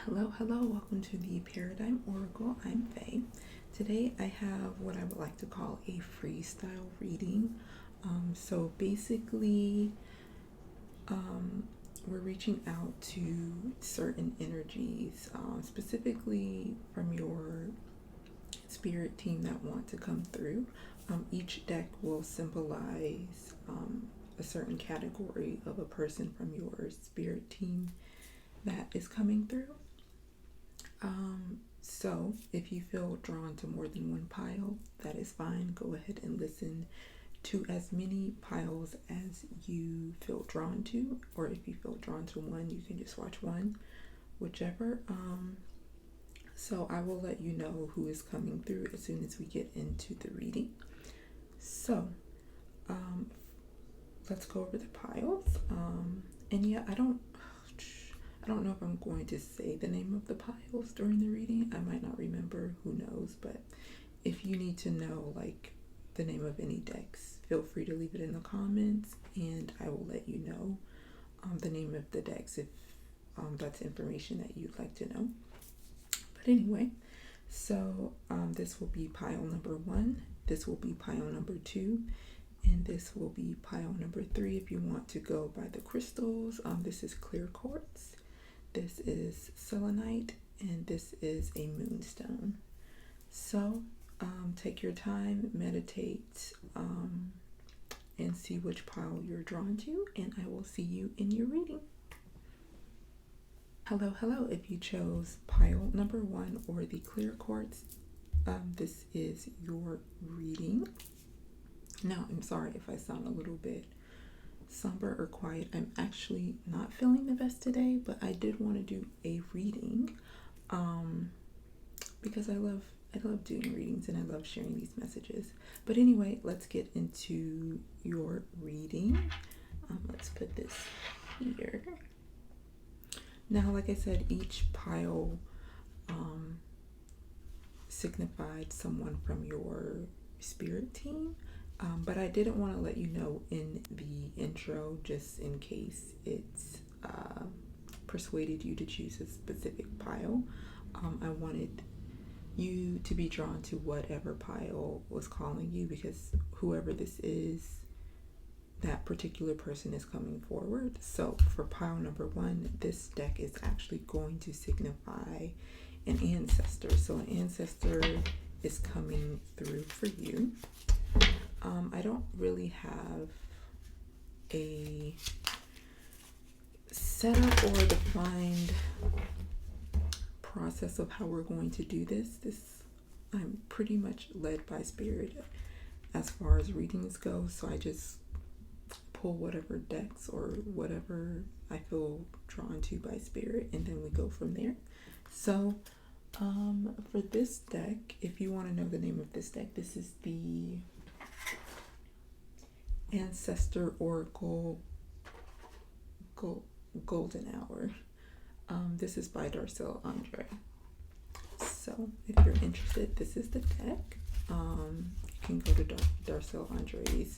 Hello, hello, welcome to the Paradigm Oracle. I'm Faye. Today I have what I would like to call a freestyle reading. So basically, we're reaching out to certain energies, specifically from your spirit team that want to come through. Each deck will symbolize a certain category of a person from your spirit team that is coming through. So if you feel drawn to more than one pile, that is fine. Go ahead and listen to as many piles as you feel drawn to, or if you feel drawn to one, you can just watch one, whichever. So I will let you know who is coming through as soon as we get into the reading. So let's go over the piles. And yeah, I don't know if I'm going to say the name of the piles during the reading. I might not remember, who knows, but if you need to know like the name of any decks, feel free to leave it in the comments and I will let you know the name of the decks if that's information that you'd like to know. But anyway, so this will be pile number 1, this will be pile number 2, and this will be pile number 3 if you want to go by the crystals. This is clear quartz, this is selenite, and this is a moonstone. So take your time, meditate, and see which pile you're drawn to, and I will see you in your reading. Hello, hello. If you chose pile number 1 or the clear quartz, this is your reading. Now, I'm sorry if I sound a little bit somber or quiet. I'm actually not feeling the best today, but I did want to do a reading because I love doing readings and I love sharing these messages. But anyway, let's get into your reading. Let's put this here. Now, like I said, each pile signified someone from your spirit team. But I didn't want to let you know in the intro, just in case it's persuaded you to choose a specific pile. I wanted you to be drawn to whatever pile was calling you, because whoever this is, that particular person is coming forward. So for pile number 1, this deck is actually going to signify an ancestor. So an ancestor is coming through for you. I don't really have a setup or defined process of how we're going to do this. I'm pretty much led by spirit as far as readings go, so I just pull whatever decks or whatever I feel drawn to by spirit, and then we go from there. So for this deck, if you want to know the name of this deck, this is the Ancestor Oracle Golden Hour. This is by Darcel Andre. So if you're interested, this is the deck. You can go to Darcel Andre's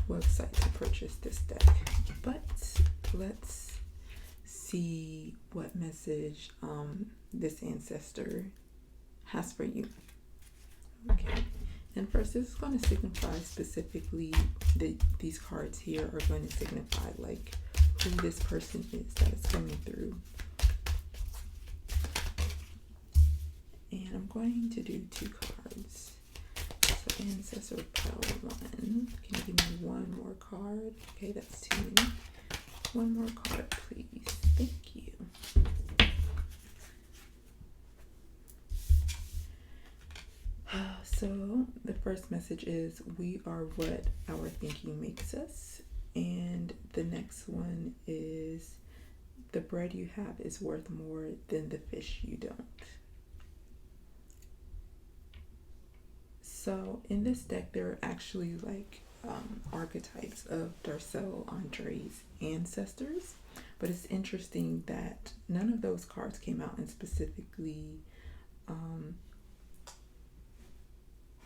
website to purchase this deck. But let's see what message this ancestor has for you. Okay. And first, this is going to signify specifically these cards here are going to signify like who this person is that is coming through. And I'm going to do 2 cards. So ancestor pile 1. Can you give me one more card? Okay, that's 2. One more card, please. Thank you. So the first message is, we are what our thinking makes us. And the next one is, the bread you have is worth more than the fish you don't. So in this deck, there are actually like archetypes of Darcel Andre's ancestors. But it's interesting that none of those cards came out, and specifically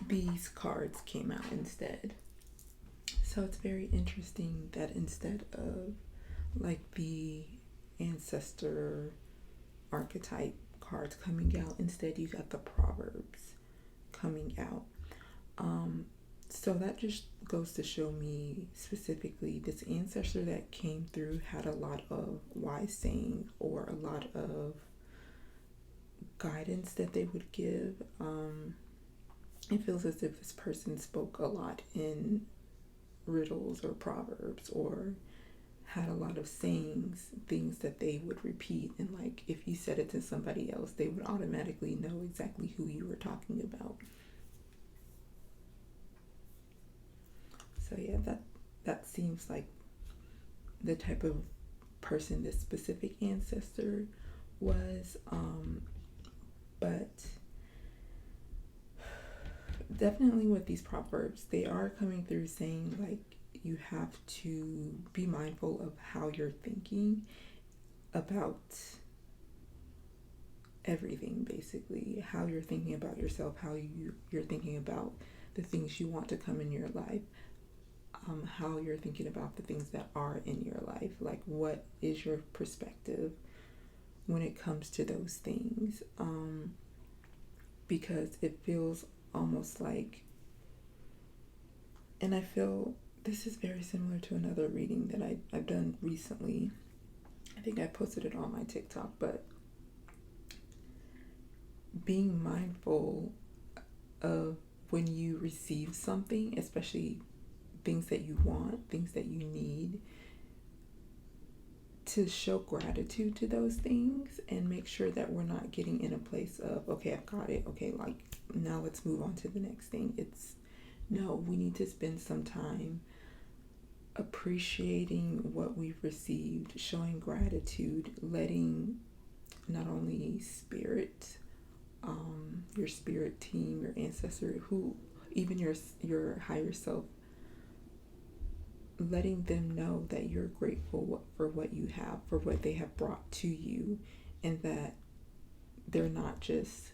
these cards came out instead. So it's very interesting that instead of like the ancestor archetype cards coming out. Instead, you got the Proverbs coming out. So that just goes to show me specifically this ancestor that came through had a lot of wise saying or a lot of guidance that they would give. It feels as if this person spoke a lot in riddles or proverbs, or had a lot of sayings, things that they would repeat, and like if you said it to somebody else, they would automatically know exactly who you were talking about. So yeah, that seems like the type of person this specific ancestor was. But definitely with these proverbs, they are coming through saying like you have to be mindful of how you're thinking about everything, basically how you're thinking about yourself, how you're thinking about the things you want to come in your life, how you're thinking about the things that are in your life, like what is your perspective when it comes to those things, because it feels almost like, and I feel this is very similar to another reading that I've done recently. I think I posted it on my TikTok, but being mindful of when you receive something, especially things that you want, things that you need, to show gratitude to those things and make sure that we're not getting in a place of, okay, I've got it, okay, like now let's move on to the next thing. It's no, we need to spend some time appreciating what we've received, showing gratitude, letting not only spirit, your spirit team, your ancestor, who even your higher self, letting them know that you're grateful for what you have, for what they have brought to you, and that they're not just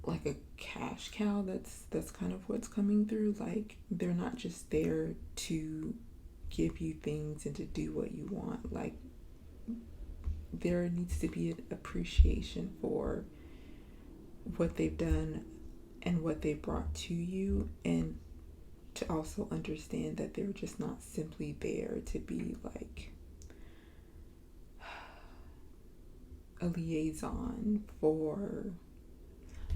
like a cash cow. That's kind of what's coming through. Like they're not just there to give you things and to do what you want. Like there needs to be an appreciation for what they've done and what they brought to you, and to also understand that they're just not simply there to be like a liaison for,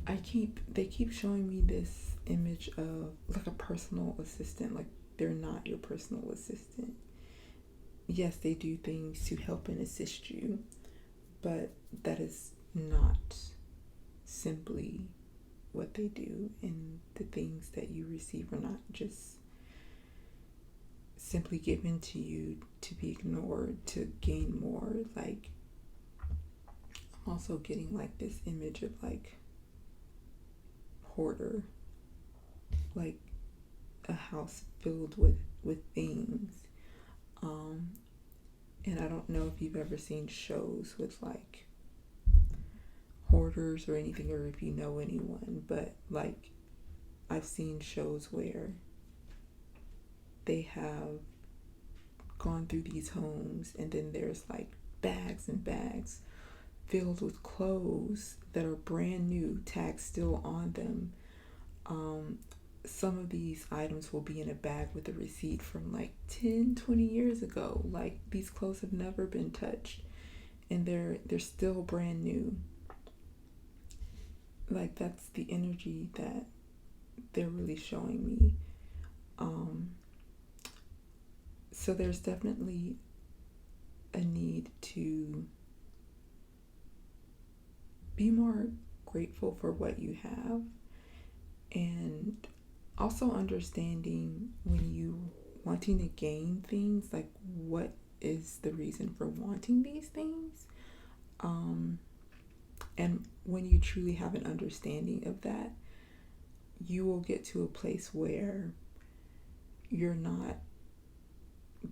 they keep showing me this image of like a personal assistant. Like they're not your personal assistant. Yes, they do things to help and assist you, but that is not simply what they do, and the things that you receive are not just simply given to you to be ignored to gain more. Like I'm also getting like this image of like hoarder, like a house filled with things. And I don't know if you've ever seen shows with like hoarders or anything, or if you know anyone, but like I've seen shows where they have gone through these homes, and then there's like bags and bags filled with clothes that are brand new, tags still on them. Some of these items will be in a bag with a receipt from like 10-20 years ago. Like these clothes have never been touched, and they're still brand new. Like that's the energy that they're really showing me. So there's definitely a need to be more grateful for what you have, and also understanding when you wanting to gain things, like what is the reason for wanting these things. And when you truly have an understanding of that, you will get to a place where you're not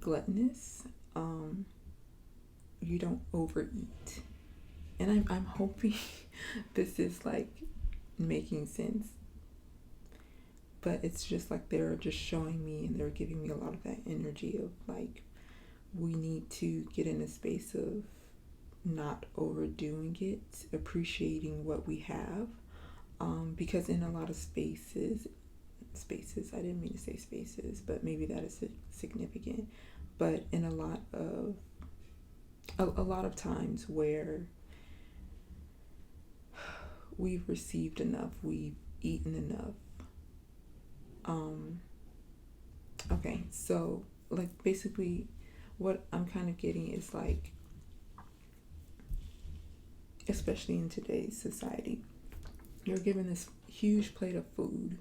gluttonous. You don't overeat. And I'm hoping this is like making sense. But it's just like they're just showing me, and they're giving me a lot of that energy of like we need to get in a space of not overdoing it, appreciating what we have. Because in a lot of spaces, I didn't mean to say spaces, but maybe that is significant. But in a lot of times where we've received enough, we've eaten enough. Okay, so like basically what I'm kind of getting is like, especially in today's society, you're given this huge plate of food,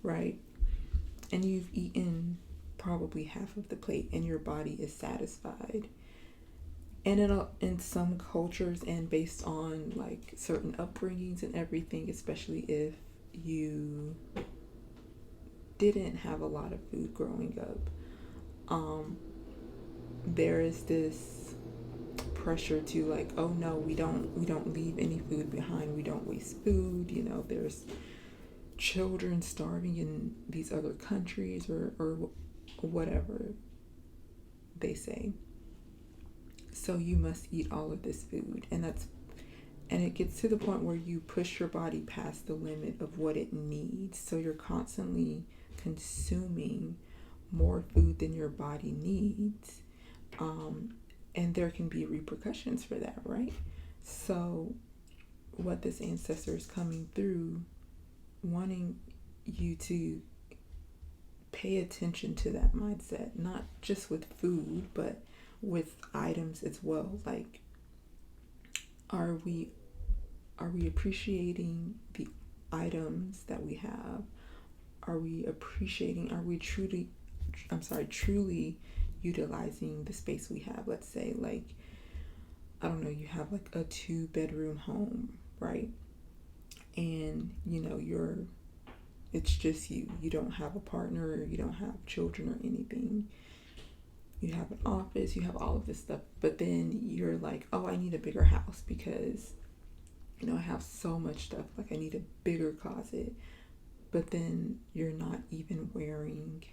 right? And you've eaten probably half of the plate and your body is satisfied. And in some cultures and based on like certain upbringings and everything, especially if you didn't have a lot of food growing up, there is this pressure to like, oh no, we don't leave any food behind, we don't waste food, there's children starving in these other countries, or whatever they say, so you must eat all of this food. And it gets to the point where you push your body past the limit of what it needs, so you're constantly consuming more food than your body needs. And there can be repercussions for that, right? So what this ancestor is coming through, wanting you to pay attention to that mindset, not just with food, but with items as well. Like, are we appreciating the items that we have? Are we truly utilizing the space we have? Let's say, like, I don't know, you have like a 2-bedroom home, right? And it's just you don't have a partner, you don't have children or anything, you have an office, you have all of this stuff, but then you're like, oh, I need a bigger house because I have so much stuff, like I need a bigger closet. But then you're not even wearing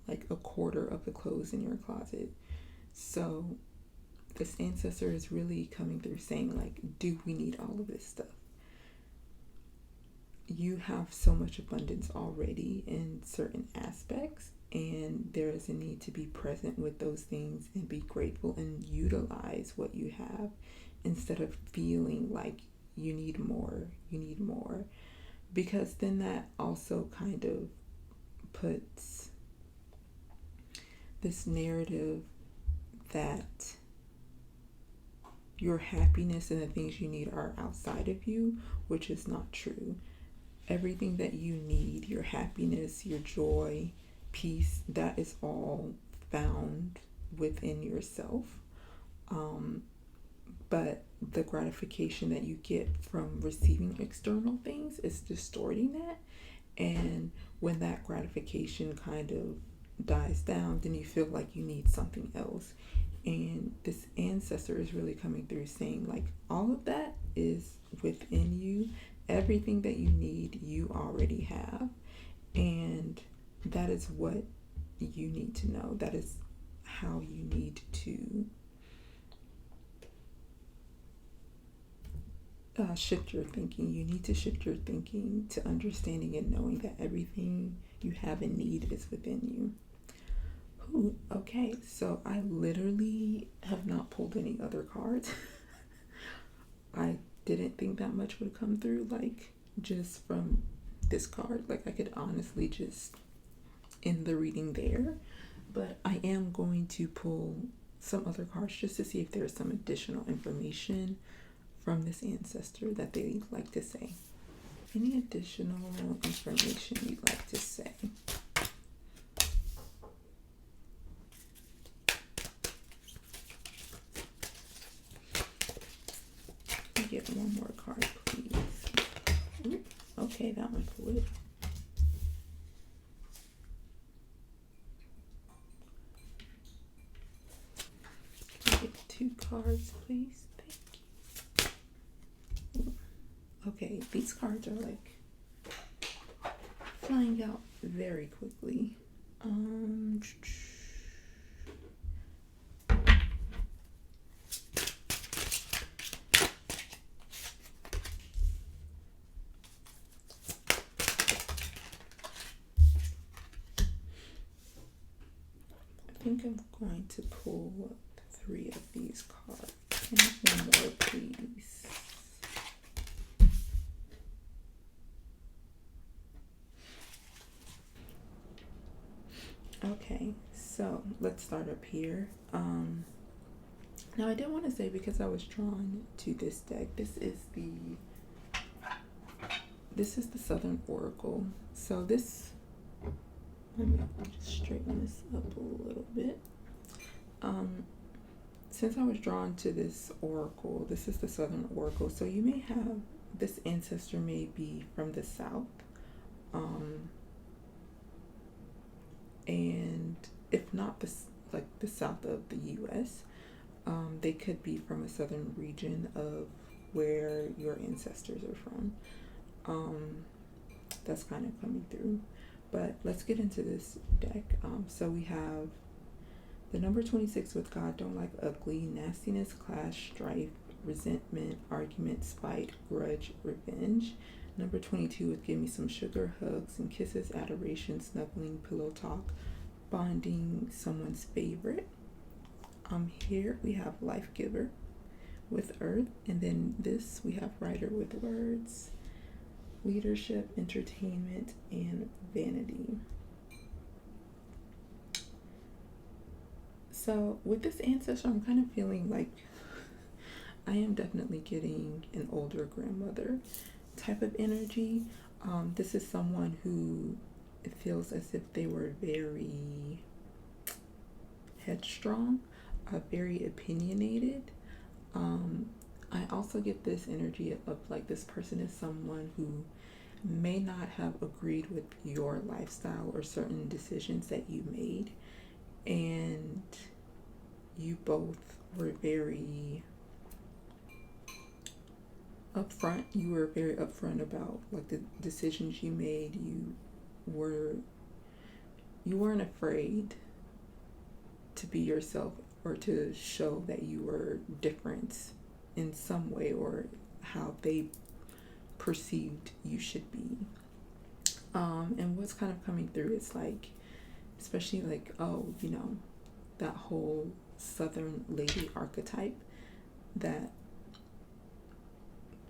like a quarter of the clothes in your closet. So this ancestor is really coming through saying, like, do we need all of this stuff? You have so much abundance already in certain aspects, and there is a need to be present with those things and be grateful and utilize what you have, instead of feeling like you need more, because then that also kind of puts this narrative that your happiness and the things you need are outside of you, which is not true. Everything that you need, your happiness, your joy, peace, that is all found within yourself. But the gratification that you get from receiving external things is distorting that. And when that gratification kind of dies down, then you feel like you need something else. And this ancestor is really coming through saying, like, all of that is within you. Everything that you need, you already have. And that is what you need to know. That is how you need to shift your thinking. You need to shift your thinking to understanding and knowing that everything you have and need is within you. Ooh, okay, so I literally have not pulled any other cards. I didn't think that much would come through, like, just from this card. Like, I could honestly just end the reading there. But I am going to pull some other cards just to see if there's some additional information from this ancestor that they'd like to say. Any additional information you'd like to say? Get one more card, please. Ooh, okay, that one flew. Get 2 cards, please. Thank you. Ooh. Okay, these cards are like flying out very quickly. think I'm going to pull 3 of these cards. Can I have one more, please? Okay, so let's start up here. Now I did want to say, because I was drawn to this deck, this is the Southern Oracle. So this, let me just straighten this up a little bit. Since I was drawn to this oracle, this is the Southern Oracle. So you may have, this ancestor may be from the South. And if not the South of the US, they could be from a southern region of where your ancestors are from. That's kind of coming through. But let's get into this deck. So we have the number 26 with God don't like ugly, nastiness, clash, strife, resentment, argument, spite, grudge, revenge. Number 22 with give me some sugar, hugs and kisses, adoration, snuggling, pillow talk, bonding, someone's favorite. Here we have life giver with earth, and then this we have writer with words, leadership, entertainment, and vanity. So with this ancestor, I'm kind of feeling like I am definitely getting an older grandmother type of energy. This is someone who, it feels as if they were very headstrong, very opinionated. I also get this energy of like this person is someone who may not have agreed with your lifestyle or certain decisions that you made, and you both were very upfront. You were very upfront about like the decisions you made. You weren't afraid to be yourself or to show that you were different in some way or how they perceived you should be. And what's kind of coming through is like, especially like, that whole Southern lady archetype that,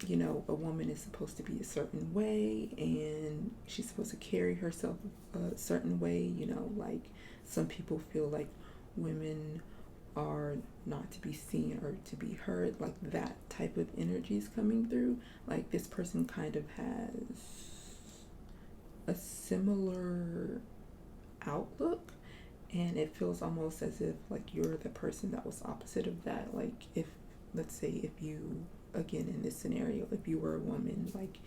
a woman is supposed to be a certain way and she's supposed to carry herself a certain way, like some people feel like women are not to be seen or to be heard, like that type of energy is coming through. Like this person kind of has a similar outlook, and it feels almost as if like you're the person that was opposite of that. Like if, let's say, if you, again in this scenario, if you were a woman, like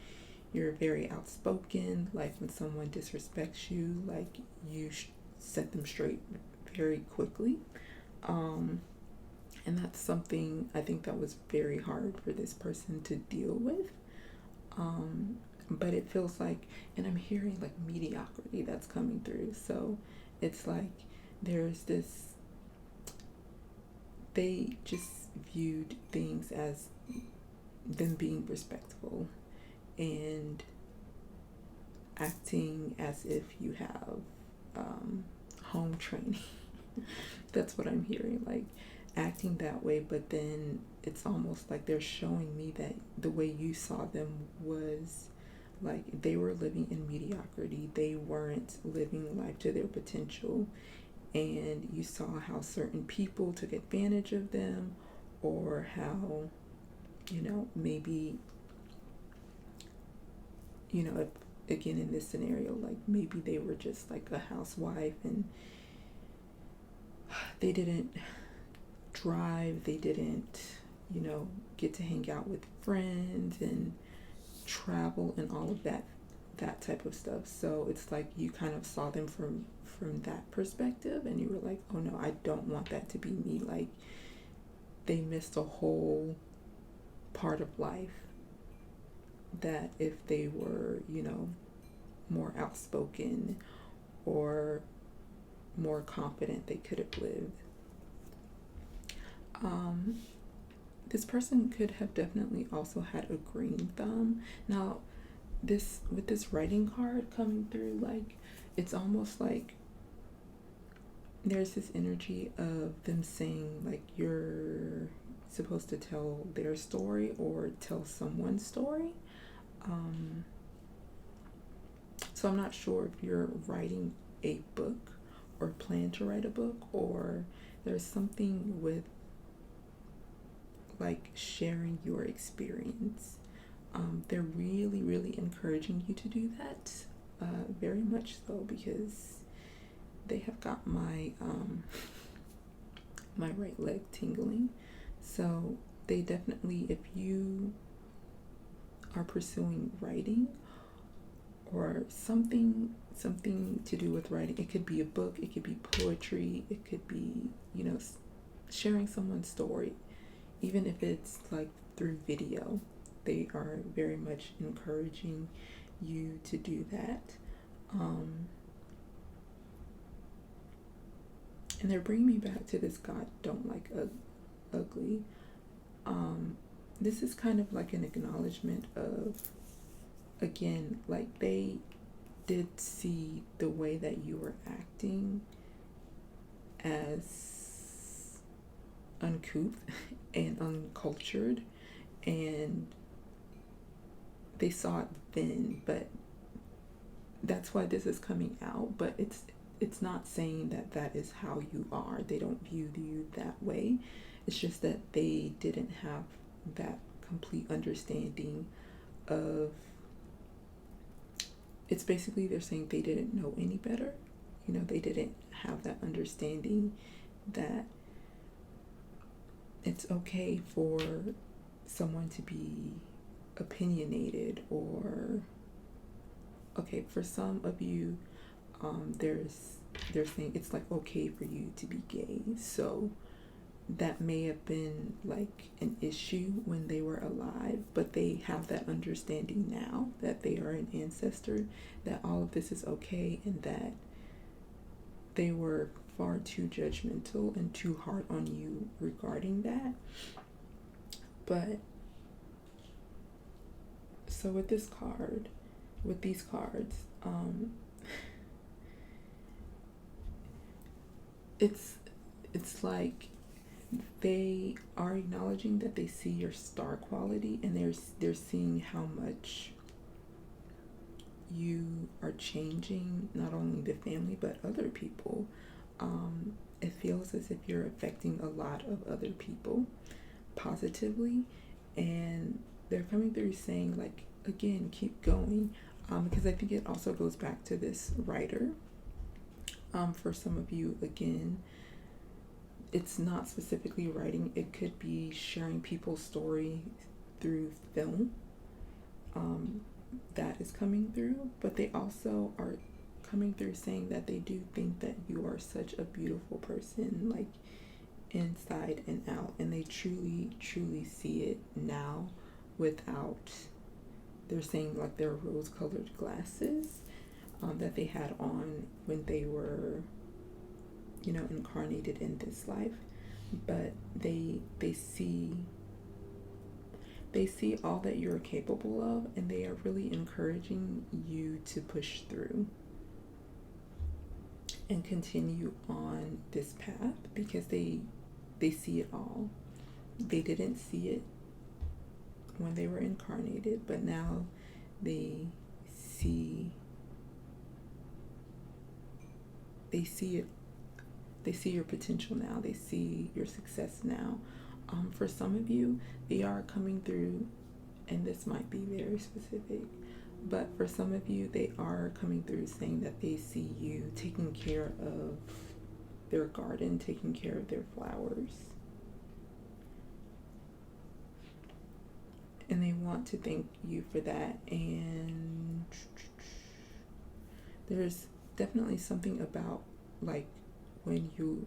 you're very outspoken, like when someone disrespects you, like you set them straight very quickly. And that's something I think that was very hard for this person to deal with. But it feels like, and I'm hearing like mediocrity that's coming through. So it's like there's this, they just viewed things as them being respectful and acting as if you have home training. That's what I'm hearing, like acting that way, but then it's almost like they're showing me that the way you saw them was like they were living in mediocrity. They weren't living life to their potential, and you saw how certain people took advantage of them, or how, maybe, if, again in this scenario, like maybe they were just like a housewife and they didn't drive, they didn't, get to hang out with friends and travel and all of that type of stuff. So it's like you kind of saw them from that perspective, and you were like, oh no, I don't want that to be me. Like they missed a whole part of life that if they were, more outspoken or more confident, they could have lived. This person could have definitely also had a green thumb. Now, with this writing card coming through, like it's almost like there's this energy of them saying like you're supposed to tell their story or tell someone's story. Um, so I'm not sure if you're writing a book or plan to write a book, or there's something with like sharing your experience. They're really, really encouraging you to do that, very much so, because they have got my my right leg tingling. So they definitely, if you are pursuing writing or something to do with writing, it could be a book, it could be poetry, it could be, you know, sharing someone's story, even if it's like through video. They are very much encouraging you to do that. Um, and they're bringing me back to this God don't like ugly. Um, this is kind of like an acknowledgement of, again, like they did see the way that you were acting as uncouth and uncultured, and they saw it then, but that's why this is coming out. But it's not saying that that is how you are. They don't view you that way. It's just that they didn't have that complete understanding of, it's basically they're saying they didn't know any better. You know, they didn't have that understanding that it's okay for someone to be opinionated, or okay, for some of you, they're saying it's like okay for you to be gay. So that may have been like an issue when they were alive, but they have that understanding now that they are an ancestor, that all of this is okay, and that they were far too judgmental and too hard on you regarding that. But so with this card, with these cards, it's like they are acknowledging that they see your star quality, and they're seeing how much you are changing not only the family but other people. It feels as if you're affecting a lot of other people positively, and they're coming through saying like, again, keep going, because I think it also goes back to this writer. For some of you, again, it's not specifically writing, it could be sharing people's story through film. That is coming through, but they also are coming through saying that they do think that you are such a beautiful person, like inside and out, and they truly, truly see it now without, they're saying like their rose colored glasses that they had on when they were, you know, incarnated in this life. But they see all that you're capable of, and they are really encouraging you to push through and continue on this path, because they see it all. They didn't see it when they were incarnated, but now they see it. They see your potential now. They see your success now. For some of you, they are coming through, and this might be very specific, but for some of you, they are coming through saying that they see you taking care of their garden, taking care of their flowers. And they want to thank you for that. And there's definitely something about like when you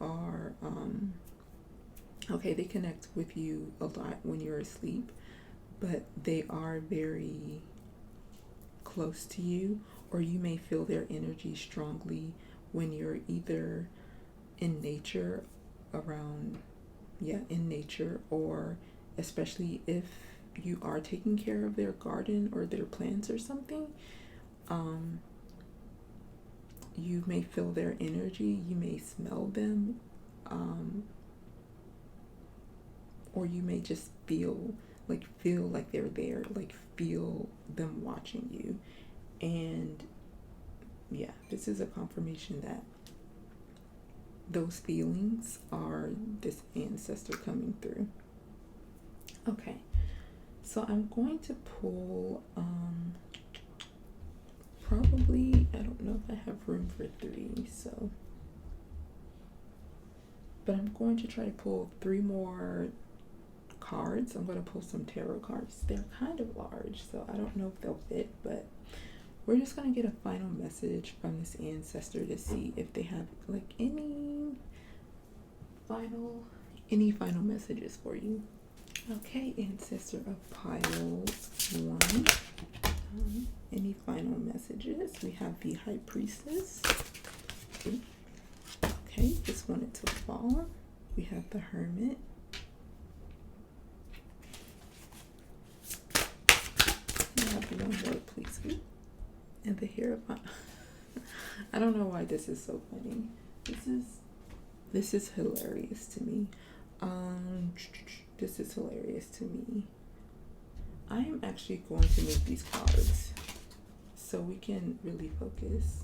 are okay, they connect with you a lot when you're asleep, but they are very close to you, or you may feel their energy strongly when you're either in nature, around, in nature, or especially if you are taking care of their garden or their plants or something. you may feel their energy, you may smell them, or you may just feel like they're there, like feel them watching you. And yeah, this is a confirmation that those feelings are this ancestor coming through. Okay, so I'm going to pull probably, I don't know if I have room for 3, so, but I'm going to try to pull 3 more cards. I'm going to pull some tarot cards. They're kind of large, so I don't know if they'll fit, but we're just going to get a final message from this ancestor to see if they have like any final messages for you. Okay, ancestor of pile 1. Any final messages? We have the High Priestess. Okay, just wanted to fall. We have the Hermit. We have the One Word, please. And the Hierophant. I don't know why this is so funny. This is hilarious to me. This is hilarious to me. I am actually going to move these cards so we can really focus.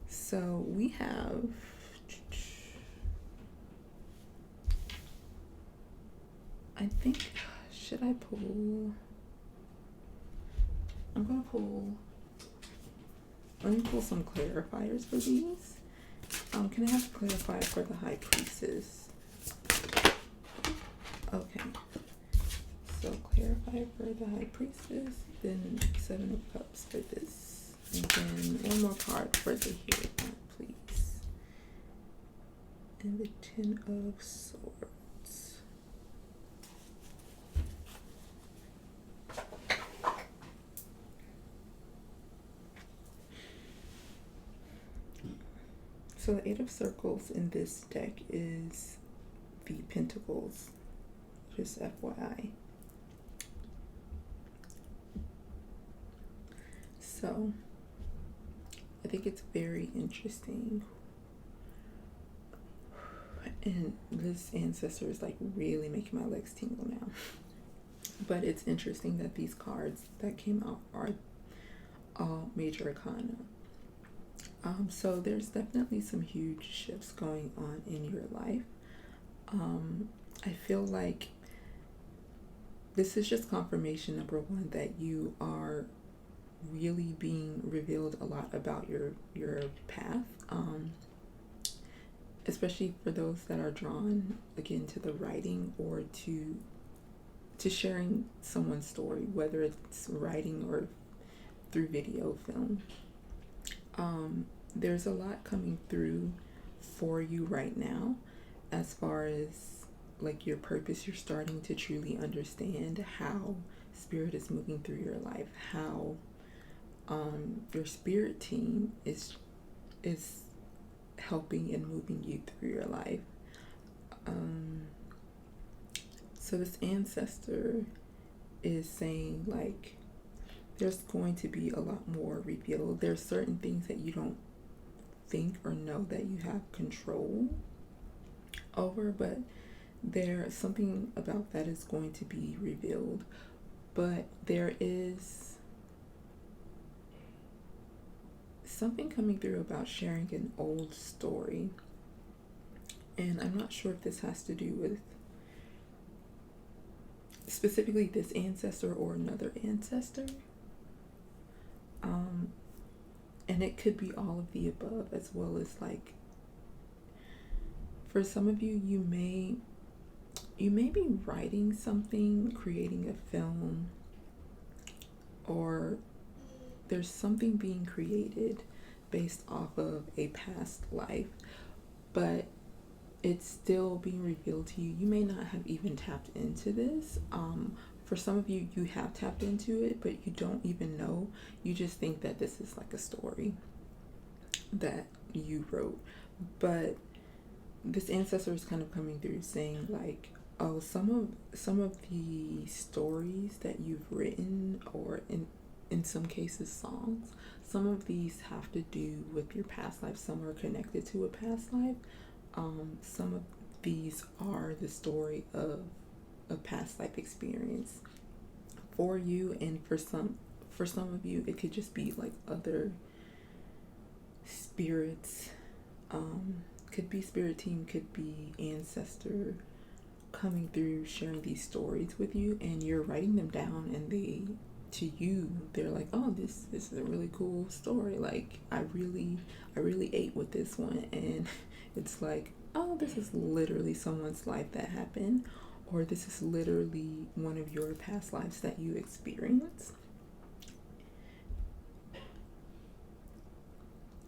So we have I think, should I pull? I'm going to pull, let me pull some clarifiers for these. Can I have a clarifier for the High Priestess? Okay. So clarifier for the High Priestess, then 7 of Cups for this. And then one more card for the Hierophant, please. And the 10 of Swords. So the 8 of Circles in this deck is the Pentacles, just FYI. So I think it's very interesting. And this ancestor is like really making my legs tingle now. But it's interesting that these cards that came out are all major arcana. So there's definitely some huge shifts going on in your life. I feel like this is just confirmation, number one, that you are really being revealed a lot about your path, especially for those that are drawn again to the writing or to sharing someone's story, whether it's writing or through video, film. There's a lot coming through for you right now as far as like your purpose. You're starting to truly understand how spirit is moving through your life, how your spirit team is helping and moving you through your life. So this ancestor is saying like there's going to be a lot more revealed. There's certain things that you don't think or know that you have control over, but there's something about that is going to be revealed. But there is something coming through about sharing an old story, and I'm not sure if this has to do with specifically this ancestor or another ancestor. And it could be all of the above, as well as like for some of you, you may be writing something, creating a film, or there's something being created based off of a past life, but it's still being revealed to you. You may not have even tapped into this. For some of you, you have tapped into it, but you don't even know. You just think that this is like a story that you wrote. But this ancestor is kind of coming through saying like, oh, some of the stories that you've written, or in some cases songs, some of these have to do with your past life. Some are connected to a past life. Some of these are the story of a past life experience for you, and for some of you it could just be like other spirits. Could be spirit team, could be ancestor coming through, sharing these stories with you, and you're writing them down, and they're like, oh, this is a really cool story. Like I really ate with this one, and it's like, oh, this is literally someone's life that happened, or this is literally one of your past lives that you experience.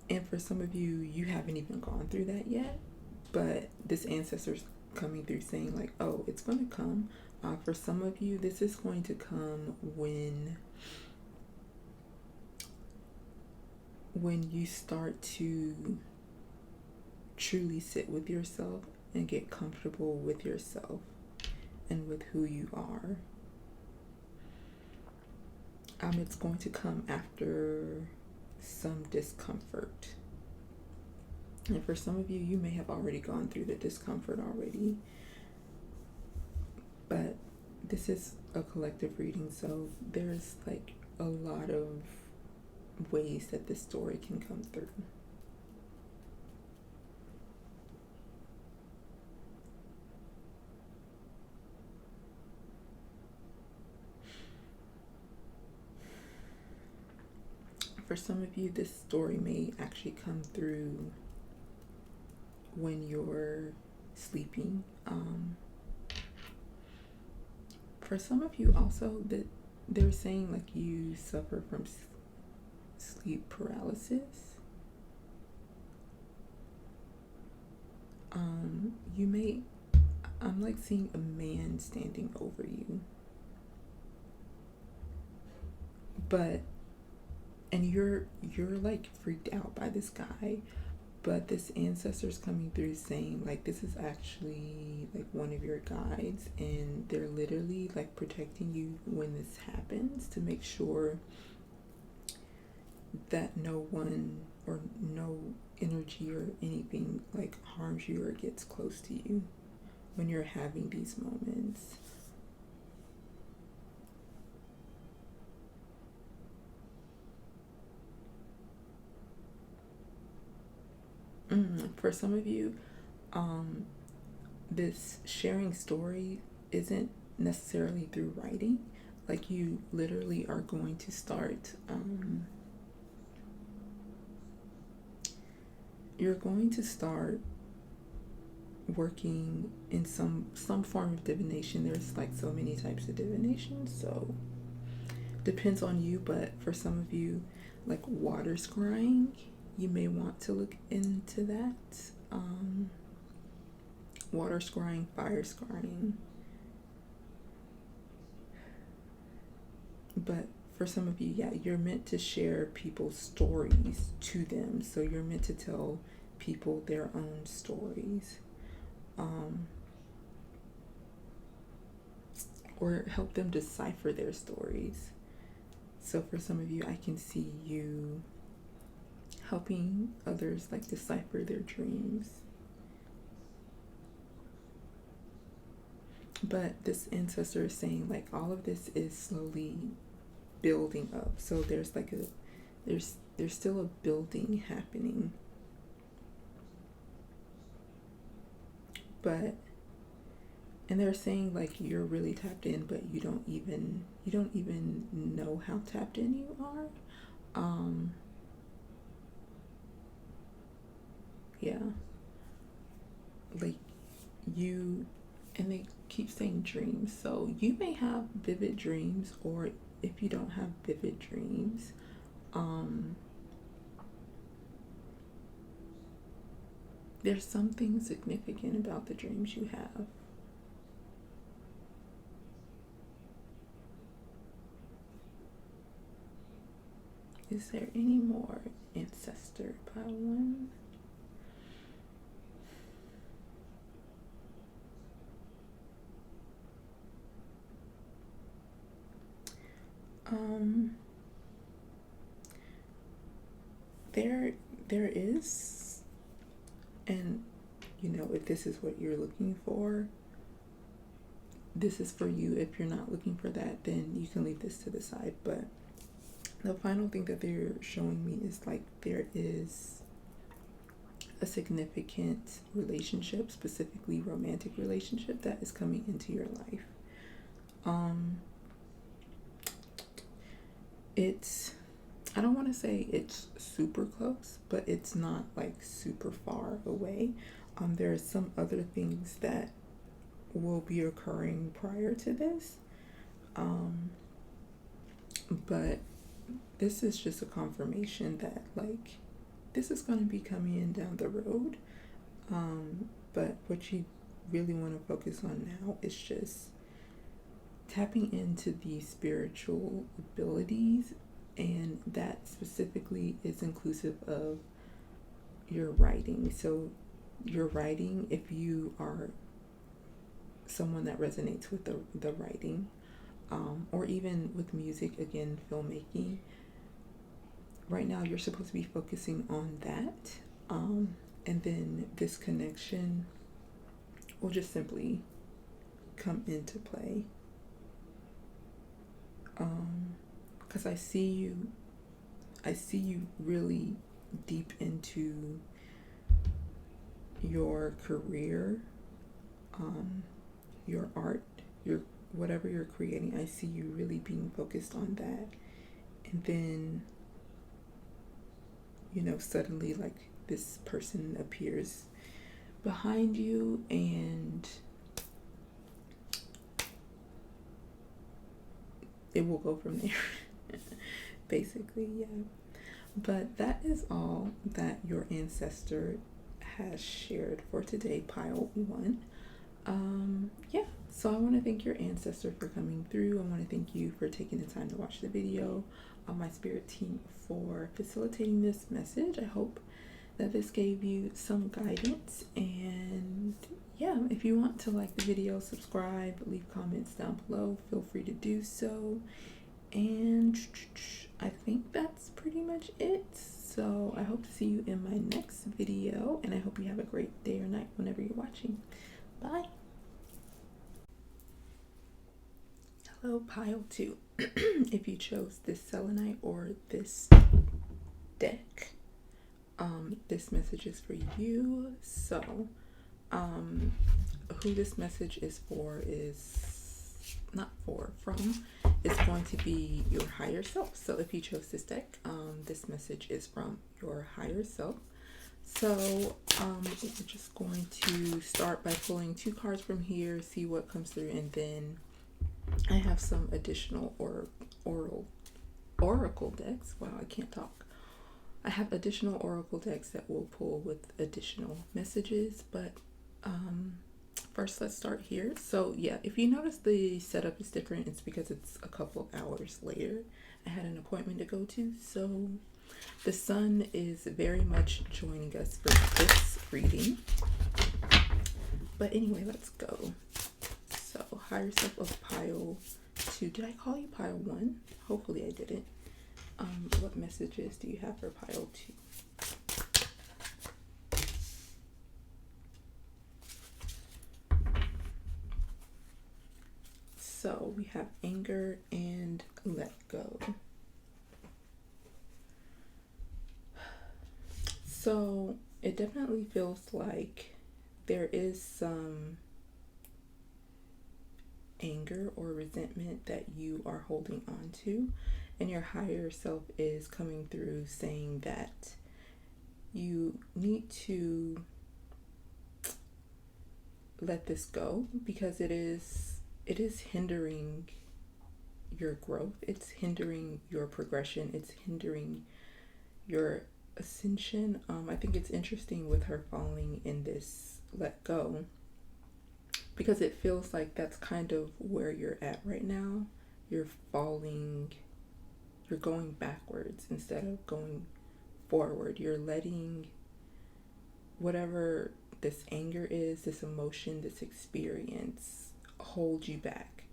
And for some of you, you haven't even gone through that yet, but this ancestor's coming through saying like, oh, it's going to come. For some of you, this is going to come when you start to truly sit with yourself and get comfortable with yourself and with who you are. It's going to come after some discomfort. And for some of you, you may have already gone through the discomfort already. But this is a collective reading, so there's like a lot of ways that this story can come through. For some of you, this story may actually come through when you're sleeping. For some of you also, that they're saying like you suffer from sleep paralysis. I'm like seeing a man standing over you, and you're like freaked out by this guy, but this ancestor's coming through saying like this is actually like one of your guides, and they're literally like protecting you when this happens, to make sure that no one or no energy or anything like harms you or gets close to you when you're having these moments. For some of you, this sharing story isn't necessarily through writing. Like you literally are going to start, you're going to start working in some form of divination. There's like so many types of divination, so depends on you. But for some of you, like water scrying, you may want to look into that. Water scrying, fire scrying. But for some of you, yeah, you're meant to share people's stories to them. So you're meant to tell people their own stories. Or help them decipher their stories. So for some of you, I can see you helping others like decipher their dreams. But this ancestor is saying like all of this is slowly building up. So there's like there's still a building happening. And they're saying like you're really tapped in, but you don't even know how tapped in you are. Yeah. Like you, and they keep saying dreams. So you may have vivid dreams, or if you don't have vivid dreams, there's something significant about the dreams you have. Is there any more ancestor pile one? Um, there is, and if this is what you're looking for, this is for you. If you're not looking for that, then you can leave this to the side. But the final thing that they're showing me is like there is a significant relationship, specifically romantic relationship, that is coming into your life. It's, I don't want to say it's super close, but it's not like super far away. There are some other things that will be occurring prior to this. But this is just a confirmation that like this is going to be coming in down the road. But what you really want to focus on now is just tapping into the spiritual abilities, and that specifically is inclusive of your writing. So your writing, if you are someone that resonates with the writing, or even with music, again, filmmaking, right now you're supposed to be focusing on that. And then this connection will just simply come into play. Because I see you really deep into your career, your art, your whatever you're creating. I see you really being focused on that, and then suddenly like this person appears behind you, and it will go from there. Basically, yeah. But that is all that your ancestor has shared for today, pile 1. Yeah, so I want to thank your ancestor for coming through. I want to thank you for taking the time to watch the video, my spirit team for facilitating this message. I hope that this gave you some guidance, and yeah, if you want to like the video, subscribe, leave comments down below, feel free to do so. And I think that's pretty much it. So I hope to see you in my next video, and I hope you have a great day or night whenever you're watching. Bye. Hello, pile 2. If you chose this selenite or this deck, this message is for you. So who this message is for is not for, from, is going to be your higher self. So if you chose this deck, this message is from your higher self. So we're just going to start by pulling 2 cards from here, see what comes through, and then I have some additional oracle decks. Wow, I can't talk. I have additional oracle decks that will pull with additional messages, but first let's start here. So yeah, if you notice the setup is different, it's because it's a couple of hours later. I had an appointment to go to, so the sun is very much joining us for this reading. But anyway, let's go. So higher self of pile 2. Did I call you pile 1? Hopefully I didn't. What messages do you have for pile 2? So we have anger and let go. So it definitely feels like there is some anger or resentment that you are holding on to, and your higher self is coming through saying that you need to let this go because it is hindering your growth, it's hindering your progression, it's hindering your ascension. I think it's interesting with her falling in this let go, because it feels like that's kind of where you're at right now. You're falling, you're going backwards instead of going forward. You're letting whatever this anger is, this emotion, this experience hold you back.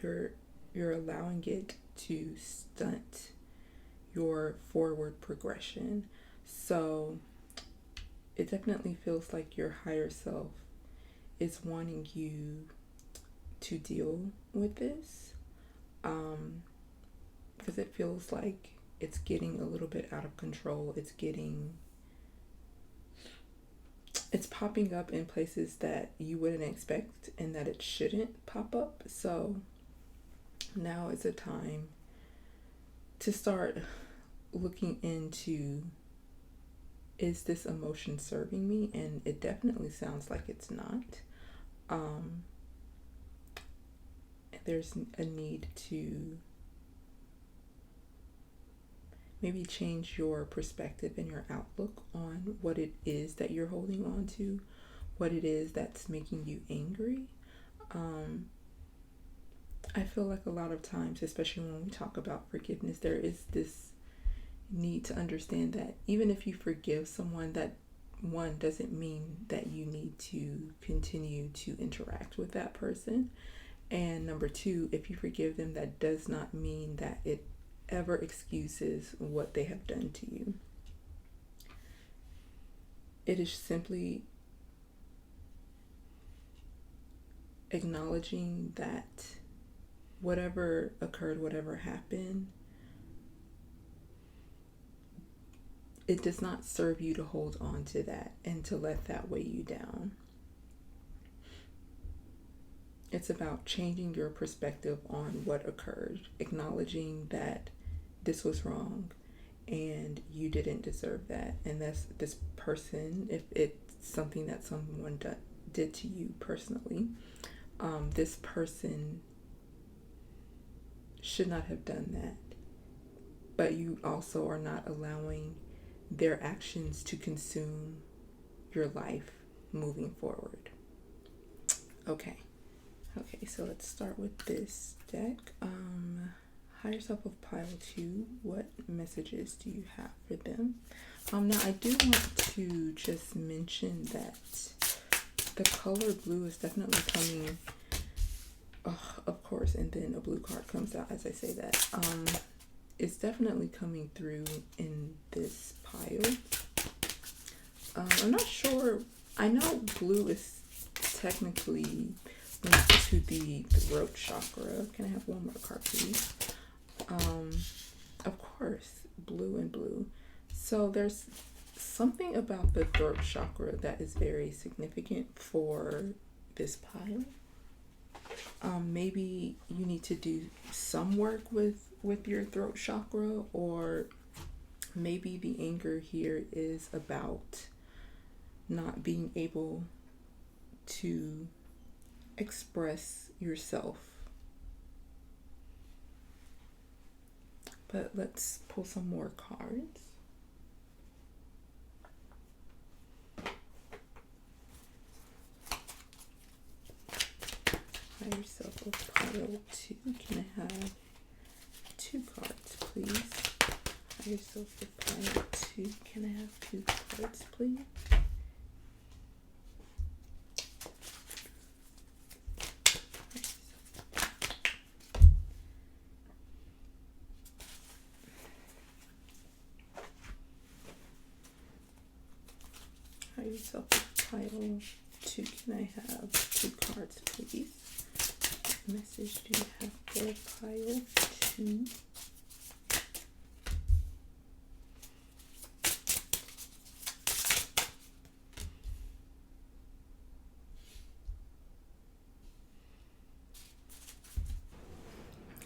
You're you're allowing it to stunt your forward progression. So it definitely feels like your higher self is wanting you to deal with this, because it feels like it's getting a little bit out of control. It's popping up in places that you wouldn't expect and that it shouldn't pop up. So now is a time to start looking into, is this emotion serving me? And it definitely sounds like it's not. There's a need to maybe change your perspective and your outlook on what it is that you're holding on to, what it is that's making you angry. I feel like a lot of times, especially when we talk about forgiveness, there is this need to understand that even if you forgive someone, that one doesn't mean that you need to continue to interact with that person. And number two, if you forgive them, that does not mean that it ever excuses what they have done to you. It is simply acknowledging that whatever occurred, whatever happened, it does not serve you to hold on to that and to let that weigh you down. It's about changing your perspective on what occurred, acknowledging that this was wrong and you didn't deserve that. And that's this person, if it's something that someone did to you personally, this person should not have done that. But you also are not allowing their actions to consume your life moving forward. Okay, so let's start with this deck. Higher self of pile 2, what messages do you have for them? Now I do want to just mention that the color blue is definitely coming, of course, and then a blue card comes out as I say that. It's definitely coming through in this pile. I'm not sure. I know blue is technically linked to the throat chakra. Can I have one more card, please? Of course, blue and blue. So there's something about the throat chakra that is very significant for this pile. Maybe you need to do some work with your throat chakra, or maybe the anger here is about not being able to express yourself. But let's pull some more cards. Higher self of pile 2. Can I have 2 cards, please? Higher self of pile 2. Can I have 2 cards, please? Higher self of pile 2. Can I have 2 cards, please? What message do you have for pile 2?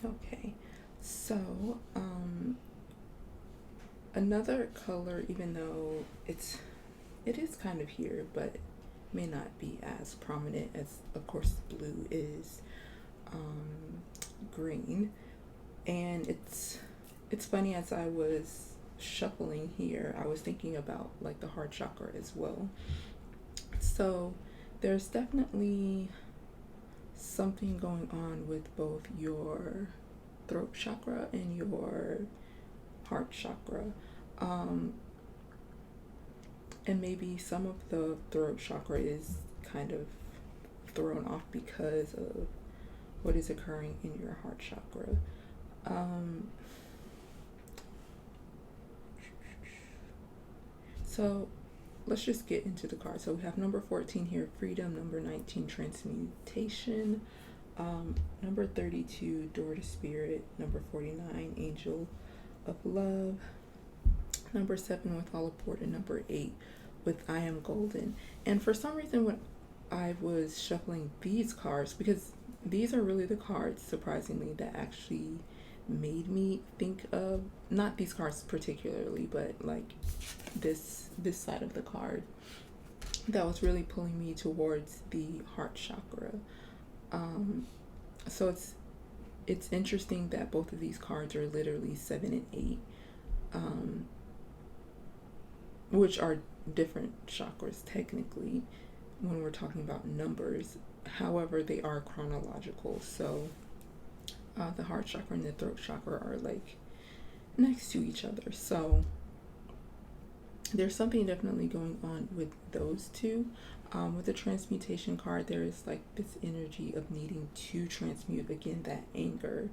Okay, so another color, even though it is kind of here, but may not be as prominent as, of course, blue is, green. And it's funny, as I was shuffling here, I was thinking about like the heart chakra as well. So there's definitely something going on with both your throat chakra and your heart chakra. And maybe some of the throat chakra is kind of thrown off because of what is occurring in your heart chakra. Um, so let's just get into the cards. So we have number 14 here, freedom, number 19, transmutation, number 32, door to spirit, number 49, angel of love, number 7 with all aboard, and number 8 with I am golden. And for some reason when I was shuffling these cards, because these are really the cards, surprisingly, that actually made me think of, not these cards particularly, but like this side of the card, that was really pulling me towards the heart chakra. So it's interesting that both of these cards are literally 7 and 8, which are different chakras technically when we're talking about numbers. However, they are chronological. So the heart chakra and the throat chakra are like next to each other. So there's something definitely going on with those two. With the transmutation card, there is like this energy of needing to transmute again that anger.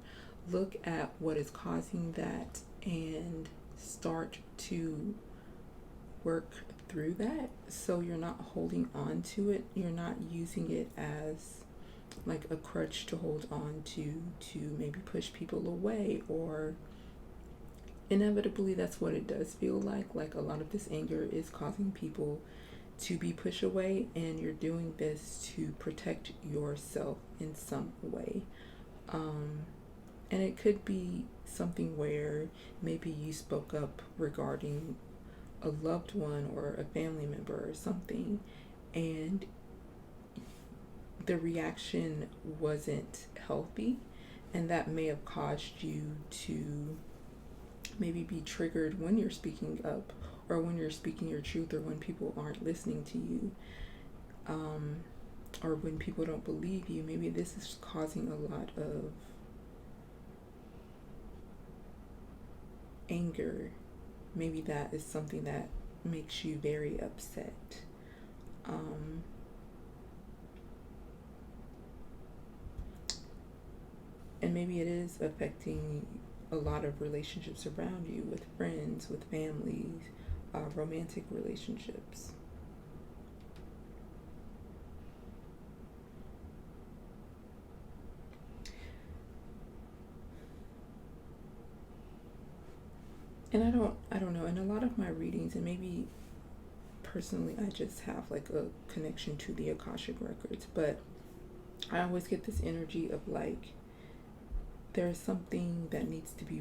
Look at what is causing that and start to work through that, so you're not holding on to it. You're not using it as like a crutch to hold on to maybe push people away, or inevitably that's what it does feel like a lot of this anger is causing people to be pushed away, and you're doing this to protect yourself in some way. And it could be something where maybe you spoke up regarding a loved one or a family member or something, and the reaction wasn't healthy, and that may have caused you to maybe be triggered when you're speaking up, or when you're speaking your truth, or when people aren't listening to you, or when people don't believe you. Maybe this is causing a lot of anger. Maybe that is something that makes you very upset. And maybe it is affecting a lot of relationships around you, with friends, with families, romantic relationships. And I don't know, in a lot of my readings, and maybe personally I just have like a connection to the Akashic records, but I always get this energy of like there's something that needs to be,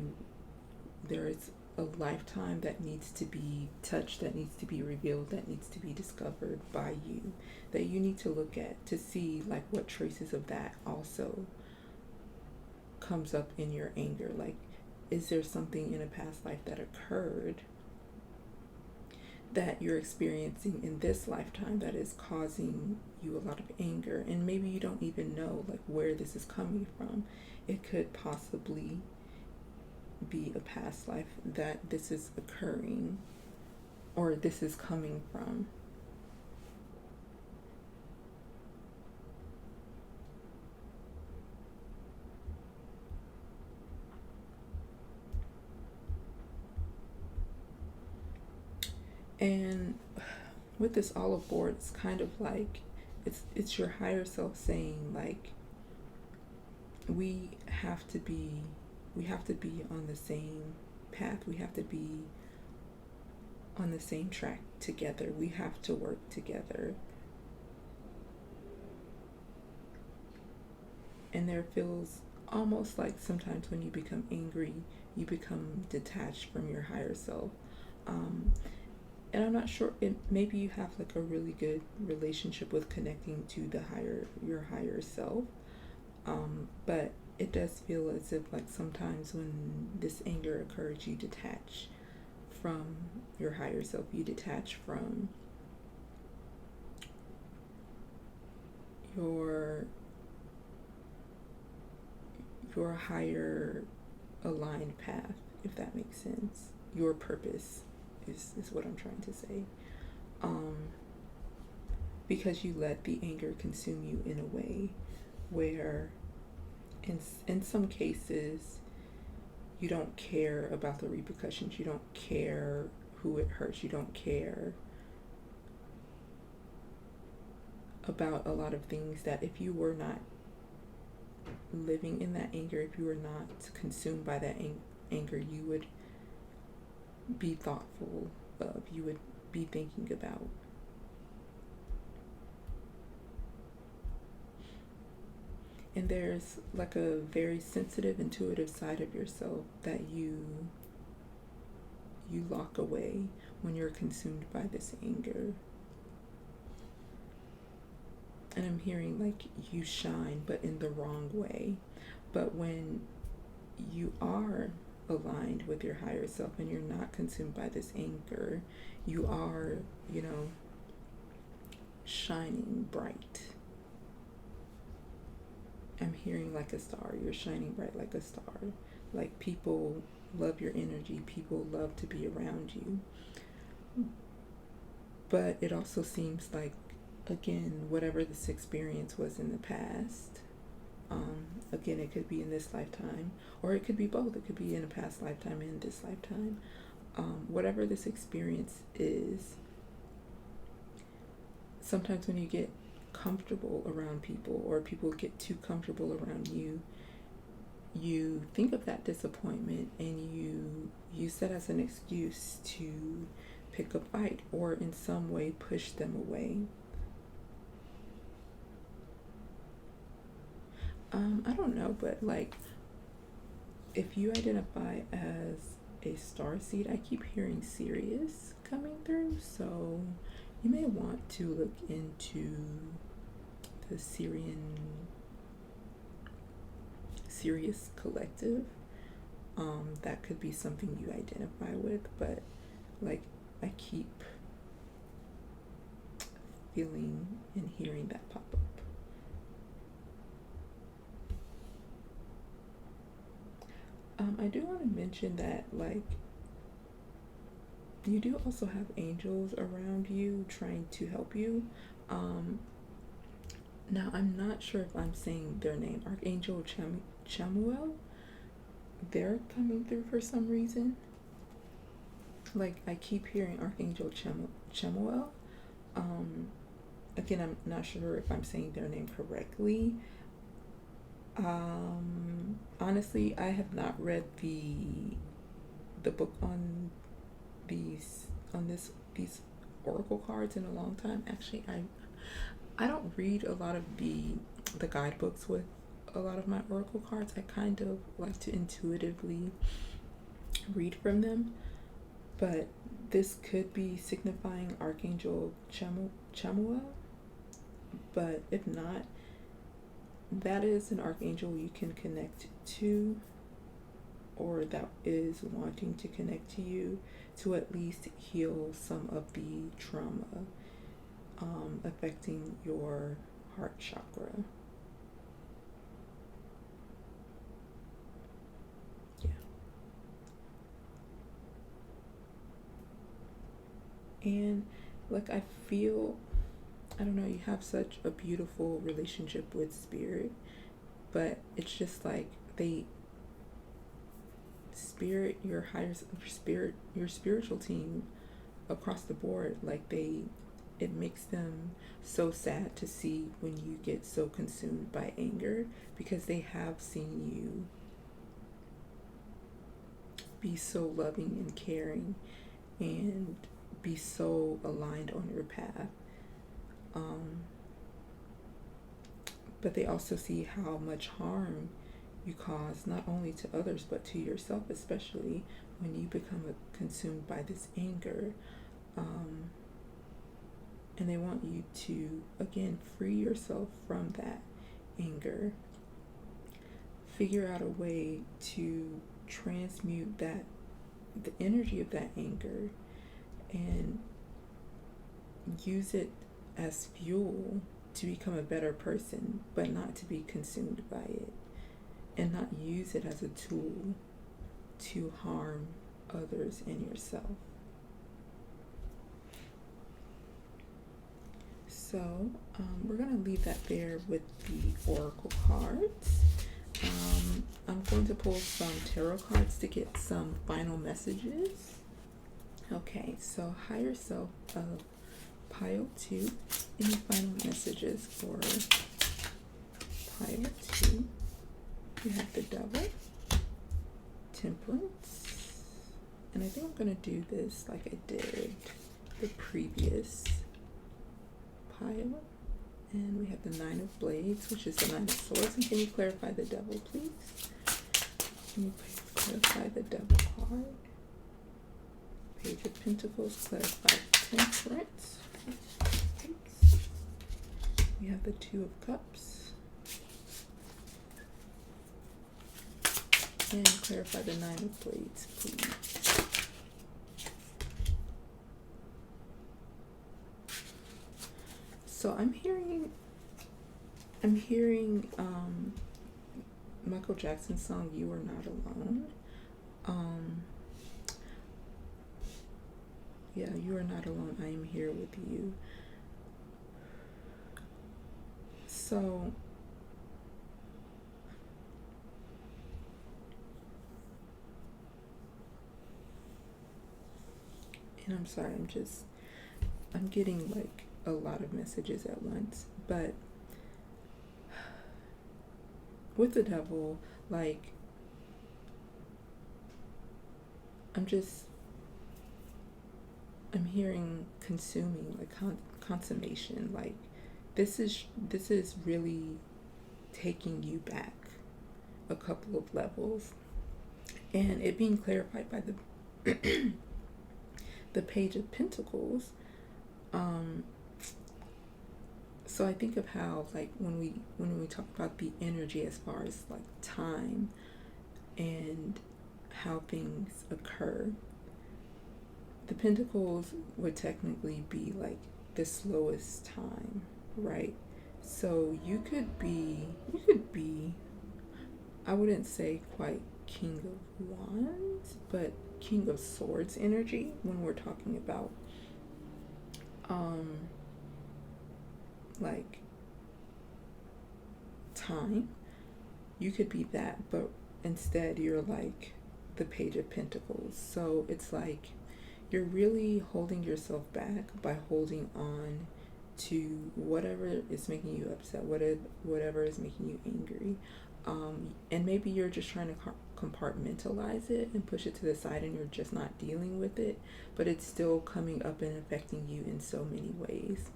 there is a lifetime that needs to be touched, that needs to be revealed, that needs to be discovered by you, that you need to look at to see like what traces of that also comes up in your anger. Like, is there something in a past life that occurred that you're experiencing in this lifetime that is causing you a lot of anger? And maybe you don't even know like where this is coming from. It could possibly be a past life that this is occurring, or this is coming from. And with this olive board, it's kind of like it's your higher self saying like we have to be on the same path. We have to be on the same track together. We have to work together. And there feels almost like sometimes when you become angry, you become detached from your higher self. And I'm not sure, maybe you have like a really good relationship with connecting to your higher self. But it does feel as if like sometimes when this anger occurs, you detach from your higher self. You detach from your higher aligned path, if that makes sense. Your purpose is what I'm trying to say. Because you let the anger consume you in a way where in some cases, you don't care about the repercussions. You don't care who it hurts. You don't care about a lot of things that if you were not living in that anger, if you were not consumed by that anger, you would be thoughtful of, you would be thinking about. And there's like a very sensitive, intuitive side of yourself that you lock away when you're consumed by this anger. And I'm hearing like you shine, but in the wrong way. But when you are aligned with your higher self and you're not consumed by this anger, you are, shining bright. I'm hearing like a star. You're shining bright like a star. Like people love your energy. People love to be around you. But it also seems like, again, whatever this experience was in the past, again, it could be in this lifetime, or it could be both. It could be in a past lifetime and this lifetime. Whatever this experience is, sometimes when you get comfortable around people, or people get too comfortable around you, you think of that disappointment and you use that as an excuse to pick a fight or in some way push them away. I don't know, but like, if you identify as a star seed, I keep hearing Sirius coming through, so you may want to look into the Sirius collective. That could be something you identify with, but like, I keep feeling and hearing that pop up. I do want to mention that, like, you do also have angels around you trying to help you. Now, I'm not sure if I'm saying their name. Archangel Chamuel, they're coming through for some reason. Like, I keep hearing Archangel Chamuel. Again, I'm not sure if I'm saying their name correctly. Honestly, I have not read the book on these oracle cards in a long time. Actually, I don't read a lot of the guidebooks with a lot of my oracle cards. I kind of like to intuitively read from them, but this could be signifying Archangel Chamuel. But if not, that is an archangel you can connect to, or that is wanting to connect to you to at least heal some of the trauma affecting your heart chakra. Yeah. And like, I feel, I don't know, you have such a beautiful relationship with spirit, but it's just like spirit, your spiritual team across the board, like it makes them so sad to see when you get so consumed by anger, because they have seen you be so loving and caring and be so aligned on your path. But they also see how much harm you cause, not only to others but to yourself, especially when you become consumed by this anger. And they want you to, again, free yourself from that anger. Figure out a way to transmute the energy of that anger, and use it as fuel to become a better person, but not to be consumed by it, and not use it as a tool to harm others and yourself. So we're going to leave that there with the oracle cards. I'm going to pull some tarot cards to get some final messages. Okay, so higher self of pile 2. Any final messages for pile 2? We have the Devil, Temperance, and I think I'm going to do this like I did the previous pile. And we have the Nine of Blades, which is the Nine of Swords. And can you clarify the Devil, please? Can you clarify the Devil card? Page of Pentacles, clarify Temperance. We have the Two of Cups. And clarify the Nine of Blades, please. So I'm hearing Michael Jackson's song "You Are Not Alone." Yeah, you are not alone. I am here with you. So and I'm sorry, I'm getting like a lot of messages at once, but with the Devil, like I'm hearing consuming, like consummation. Like this is really taking you back a couple of levels, and it being clarified by the the Page of Pentacles. So I think of how, like, when we talk about the energy as far as like time and how things occur, the Pentacles would technically be like the slowest time, right? So you could be, I wouldn't say quite King of Wands, but King of Swords energy when we're talking about like time. You could be that, but instead you're like the Page of Pentacles. So it's like you're really holding yourself back by holding on to whatever is making you upset, whatever is making you angry. And maybe you're just trying to compartmentalize it and push it to the side, and you're just not dealing with it, but it's still coming up and affecting you in so many ways.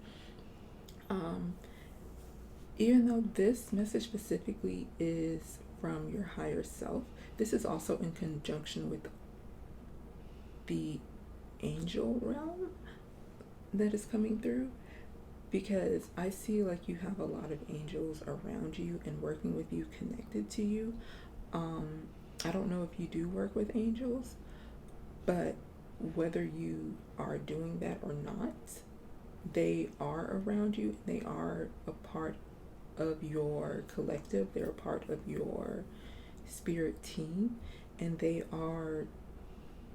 Even though this message specifically is from your higher self, this is also in conjunction with the angel realm that is coming through, because I see like you have a lot of angels around you and working with you, connected to you. I don't know if you do work with angels, but whether you are doing that or not, they are around you. They are a part of your collective. They're a part of your spirit team, and they are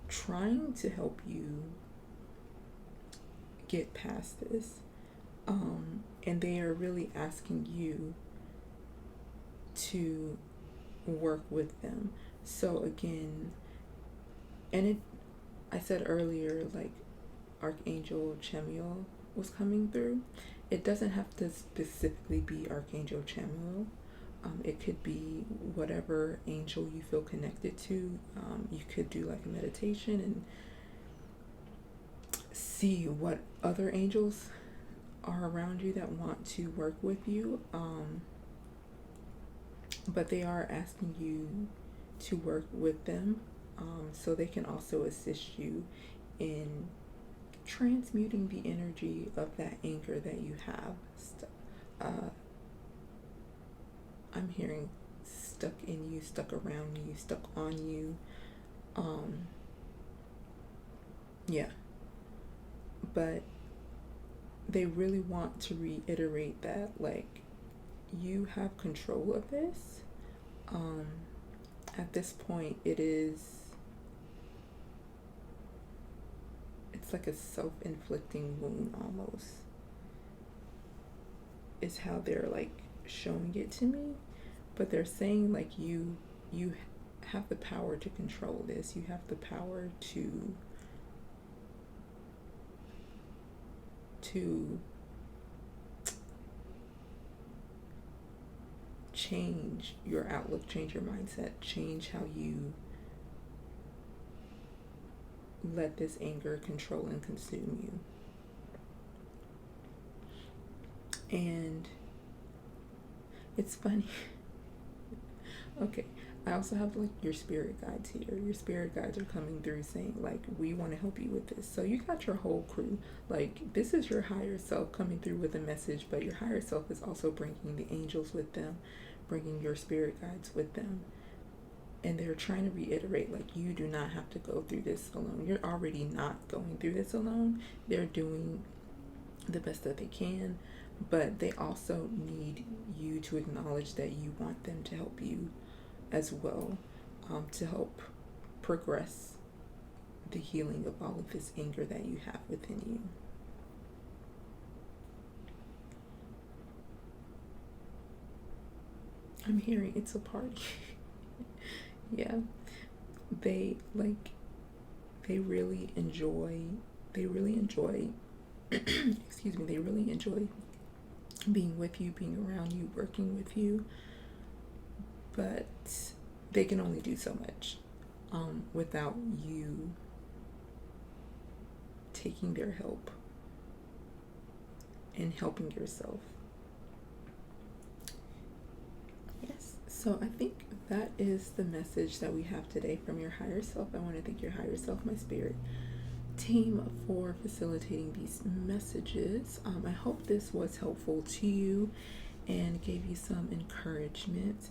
trying to help you get past this. And they are really asking you to work with them. So again, I said earlier, like Archangel Chamuel was coming through. It doesn't have to specifically be Archangel Chamuel. It could be whatever angel you feel connected to. You could do like a meditation and see what other angels are around you that want to work with you. But they are asking you to work with them, so they can also assist you in transmuting the energy of that anger that you have. I'm hearing stuck in you, stuck around you, stuck on you. Yeah. But they really want to reiterate that, like, you have control of this. At this point, it's like a self-inflicting wound almost, is how they're like showing it to me. but they're saying like you have the power to control this. You have the power to change your outlook, change your mindset, change how you let this anger control and consume you. And it's funny. Okay, I also have like your spirit guides here. Your spirit guides are coming through saying like, we want to help you with this. So you got your whole crew. Like, this is your higher self coming through with a message, but your higher self is also bringing the angels with them, bringing your spirit guides with them. And they're trying to reiterate, like, you do not have to go through this alone. You're already not going through this alone. They're doing the best that they can, but they also need you to acknowledge that you want them to help you as well, to help progress the healing of all of this anger that you have within you. I'm hearing it's a party. Yeah, they really enjoy excuse me, they really enjoy being with you, being around you, working with you, but they can only do so much without you taking their help and helping yourself. Yes, so I think that is the message that we have today from your higher self. I want to thank your higher self, my spirit team, for facilitating these messages. I hope this was helpful to you and gave you some encouragement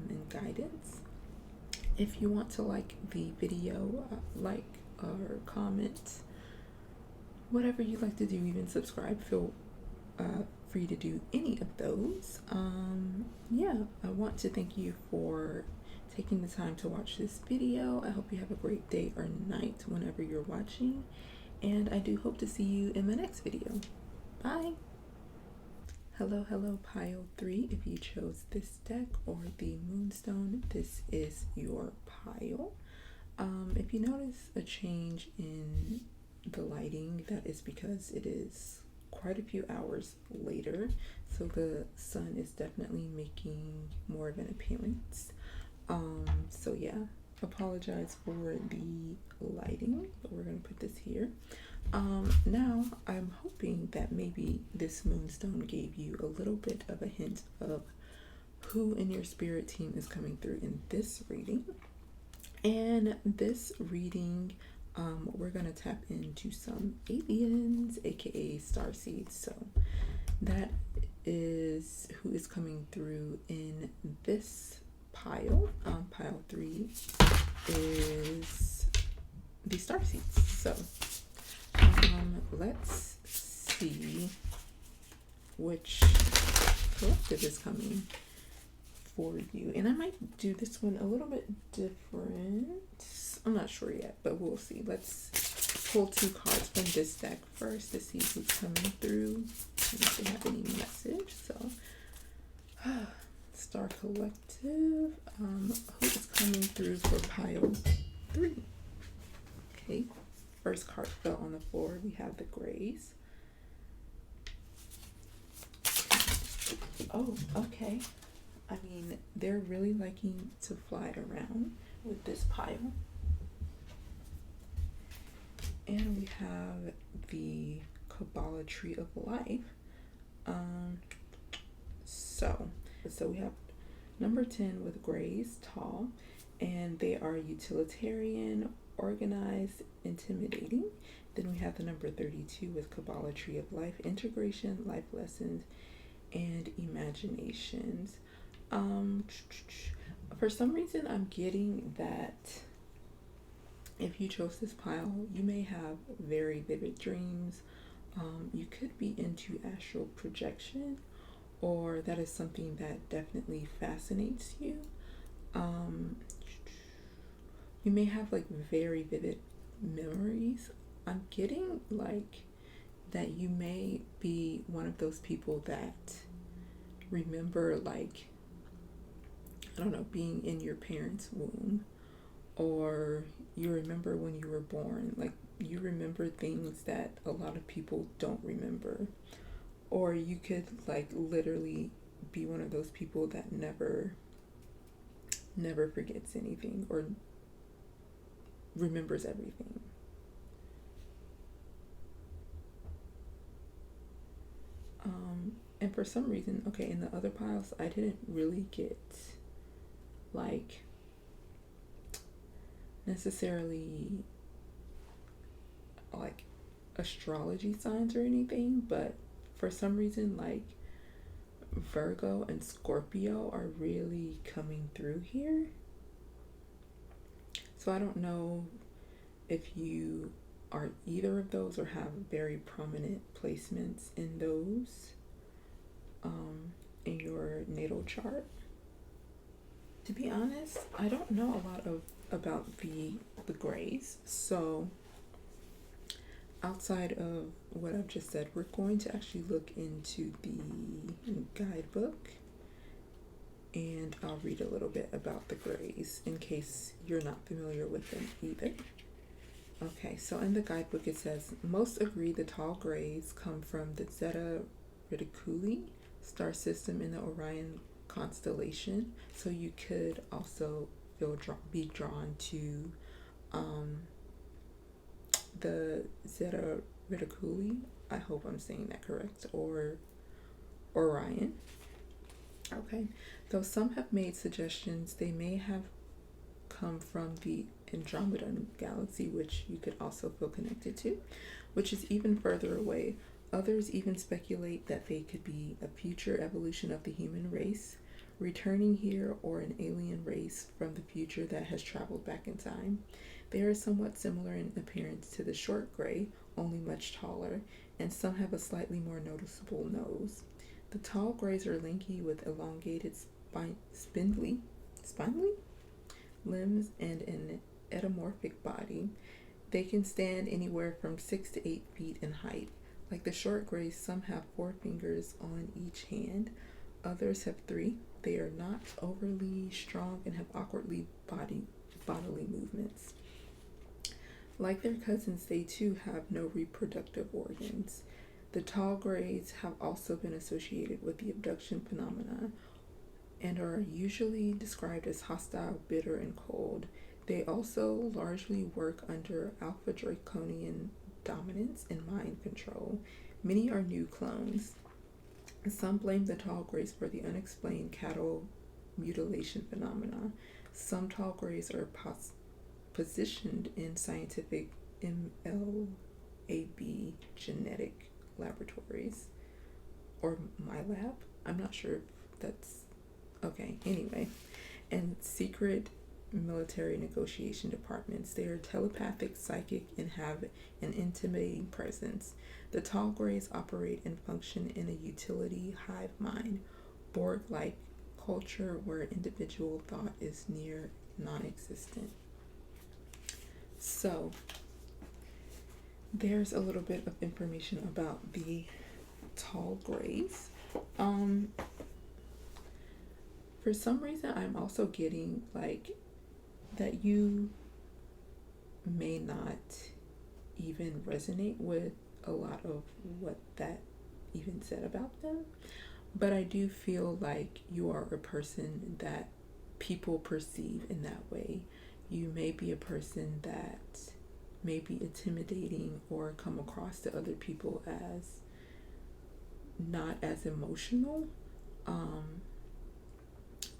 and guidance. If you want to like the video, like or comment, whatever you like to do, even subscribe, feel free to do any of those. Yeah, I want to thank you for taking the time to watch this video. I hope you have a great day or night whenever you're watching, and I do hope to see you in the next video. Bye. Hello pile 3. If you chose this deck or the moonstone, this is your pile. If you notice a change in the lighting, that is because it is quite a few hours later, so the sun is definitely making more of an appearance. So yeah, apologize for the lighting, but we're gonna put this here. Now I'm hoping that maybe this moonstone gave you a little bit of a hint of who in your spirit team is coming through in this reading. And this reading, we're gonna tap into some aliens, aka starseeds. So that is who is coming through in this pile. Pile 3 is the starseeds. So let's see which collective is coming for you. And I might do this one a little bit different. I'm not sure yet, but we'll see. Let's pull 2 cards from this deck first to see who's coming through and if they have any message. So Star Collective, who is coming through for pile 3? Okay, first card fell on the floor. We have the Grays. Oh, okay. I mean, they're really liking to fly around with this pile. And we have the Kabbalah Tree of Life. So we have number 10 with Grays, tall, and they are utilitarian, organized, intimidating. Then we have the number 32 with Kabbalah Tree of Life, integration, life lessons, and imaginations. For some reason, I'm getting that if you chose this pile, you may have very vivid dreams. You could be into astral projection, or that is something that definitely fascinates you. You may have like very vivid memories. I'm getting like that you may be one of those people that remember like I don't know, being in your parents' womb, or you remember when you were born. Like, you remember things that a lot of people don't remember. Or you could, like, literally be one of those people that never forgets anything or remembers everything. And for some reason, okay, in the other piles, I didn't really get, like, necessarily, like, astrology signs or anything, but for some reason, like, Virgo and Scorpio are really coming through here. So I don't know if you are either of those or have very prominent placements in those in your natal chart. To be honest, I don't know a lot of about the grays. So outside of what I've just said, we're going to actually look into the guidebook, and I'll read a little bit about the grays in case you're not familiar with them either. Okay, so in the guidebook it says, most agree the tall grays come from the Zeta Reticuli star system in the Orion constellation. So you could also be drawn to the Zeta Reticuli. I hope I'm saying that correct, or Orion. Okay, though some have made suggestions they may have come from the Andromeda galaxy, which you could also feel connected to, which is even further away. Others even speculate that they could be a future evolution of the human race, returning here, or an alien race from the future that has traveled back in time. They are somewhat similar in appearance to the short gray, only much taller, and some have a slightly more noticeable nose. The tall grays are lanky with elongated spindly limbs and an endomorphic body. They can stand anywhere from 6 to 8 feet in height. Like the short grays, some have 4 fingers on each hand. Others have 3. They are not overly strong and have awkwardly bodily movements. Like their cousins, they too have no reproductive organs. The tall grays have also been associated with the abduction phenomena and are usually described as hostile, bitter, and cold. They also largely work under Alpha Draconian dominance and mind control. Many are new clones. Some blame the tall grays for the unexplained cattle mutilation phenomena. Some tall grays are positioned in scientific MLAB genetic laboratories, or my lab. I'm not sure if that's okay. Anyway, and secret military negotiation departments. They are telepathic, psychic, and have an intimidating presence. The tall grays operate and function in a utility hive mind, Borg-like culture where individual thought is near non-existent. So there's a little bit of information about the tall grays. For some reason, I'm also getting like that you may not even resonate with a lot of what that even said about them, but I do feel like you are a person that people perceive in that way. You may be a person that may be intimidating or come across to other people as not as emotional,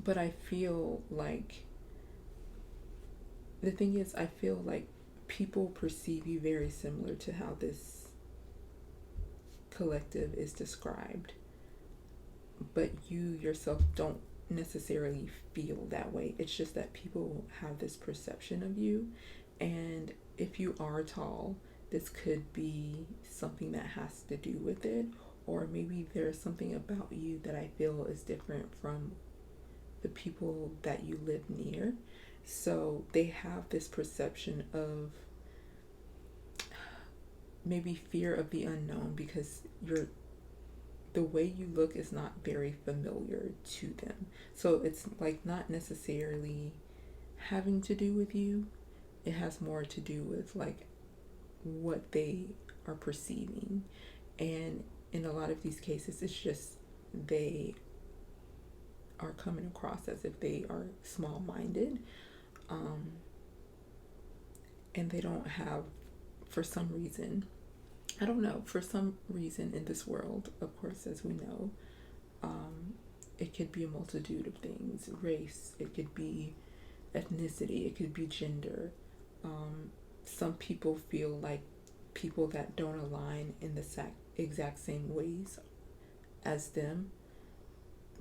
but I feel like the thing is, I feel like people perceive you very similar to how this collective is described, but you yourself don't necessarily feel that way. It's just that people have this perception of you, and if you are tall, this could be something that has to do with it, or maybe there's something about you that I feel is different from the people that you live near. So they have this perception of maybe fear of the unknown because you're the way you look is not very familiar to them. So it's like not necessarily having to do with you. It has more to do with like what they are perceiving. And in a lot of these cases, it's just they are coming across as if they are small minded. Um, and they don't have, for some reason, I don't know, for some reason in this world, of course, as we know, um, it could be a multitude of things: race, it could be ethnicity, it could be gender. Um, some people feel like people that don't align in the exact same ways as them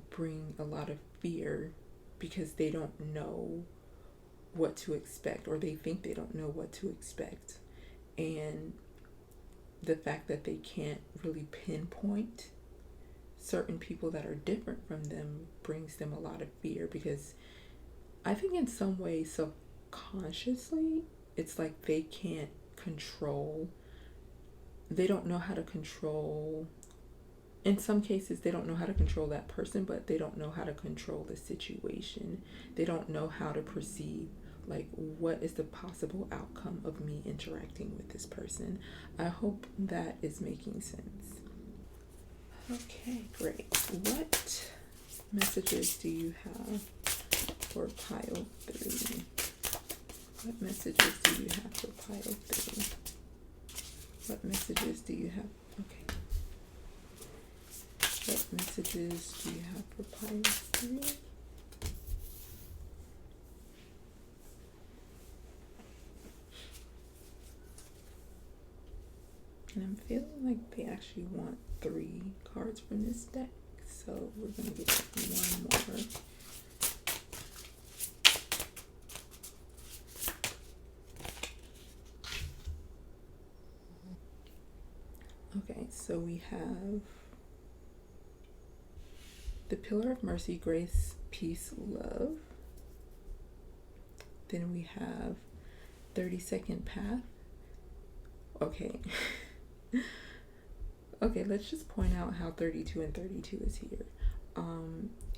bring a lot of fear because they don't know what to expect, or they think they don't know what to expect. And the fact that they can't really pinpoint certain people that are different from them brings them a lot of fear, because I think in some ways subconsciously it's like they can't control, they don't know how to control, in some cases they don't know how to control that person, but they don't know how to control the situation. They don't know how to perceive, like, what is the possible outcome of me interacting with this person. I hope that is making sense. Okay, great. What messages do you have for pile 3? What messages do you have for pile 3? What messages do you have? Okay. What messages do you have for pile 3? And I'm feeling like they actually want 3 cards from this deck, so we're going to get one more. Okay, so we have the Pillar of Mercy, Grace, Peace, Love. Then we have 32nd Path. Okay. Okay, let's just point out how 32 and 32 is here.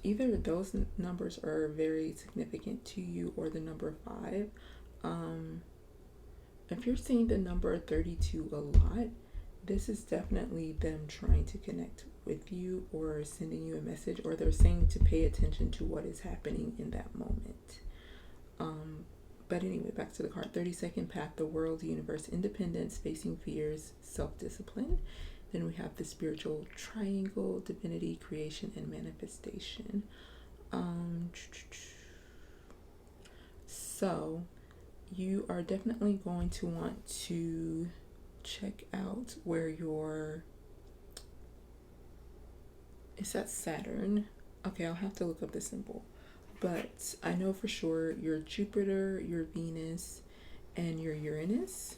Either those numbers are very significant to you, or the number 5. If you're seeing the number 32 a lot, this is definitely them trying to connect with you or sending you a message, or they're saying to pay attention to what is happening in that moment. But anyway, back to the card. 32nd Path, the world, universe, independence, facing fears, self-discipline. Then we have the spiritual triangle, divinity, creation, and manifestation. So you are definitely going to want to check out where your, is that Saturn? Okay, I'll have to look up the symbol. But I know for sure your Jupiter, your Venus, and your Uranus.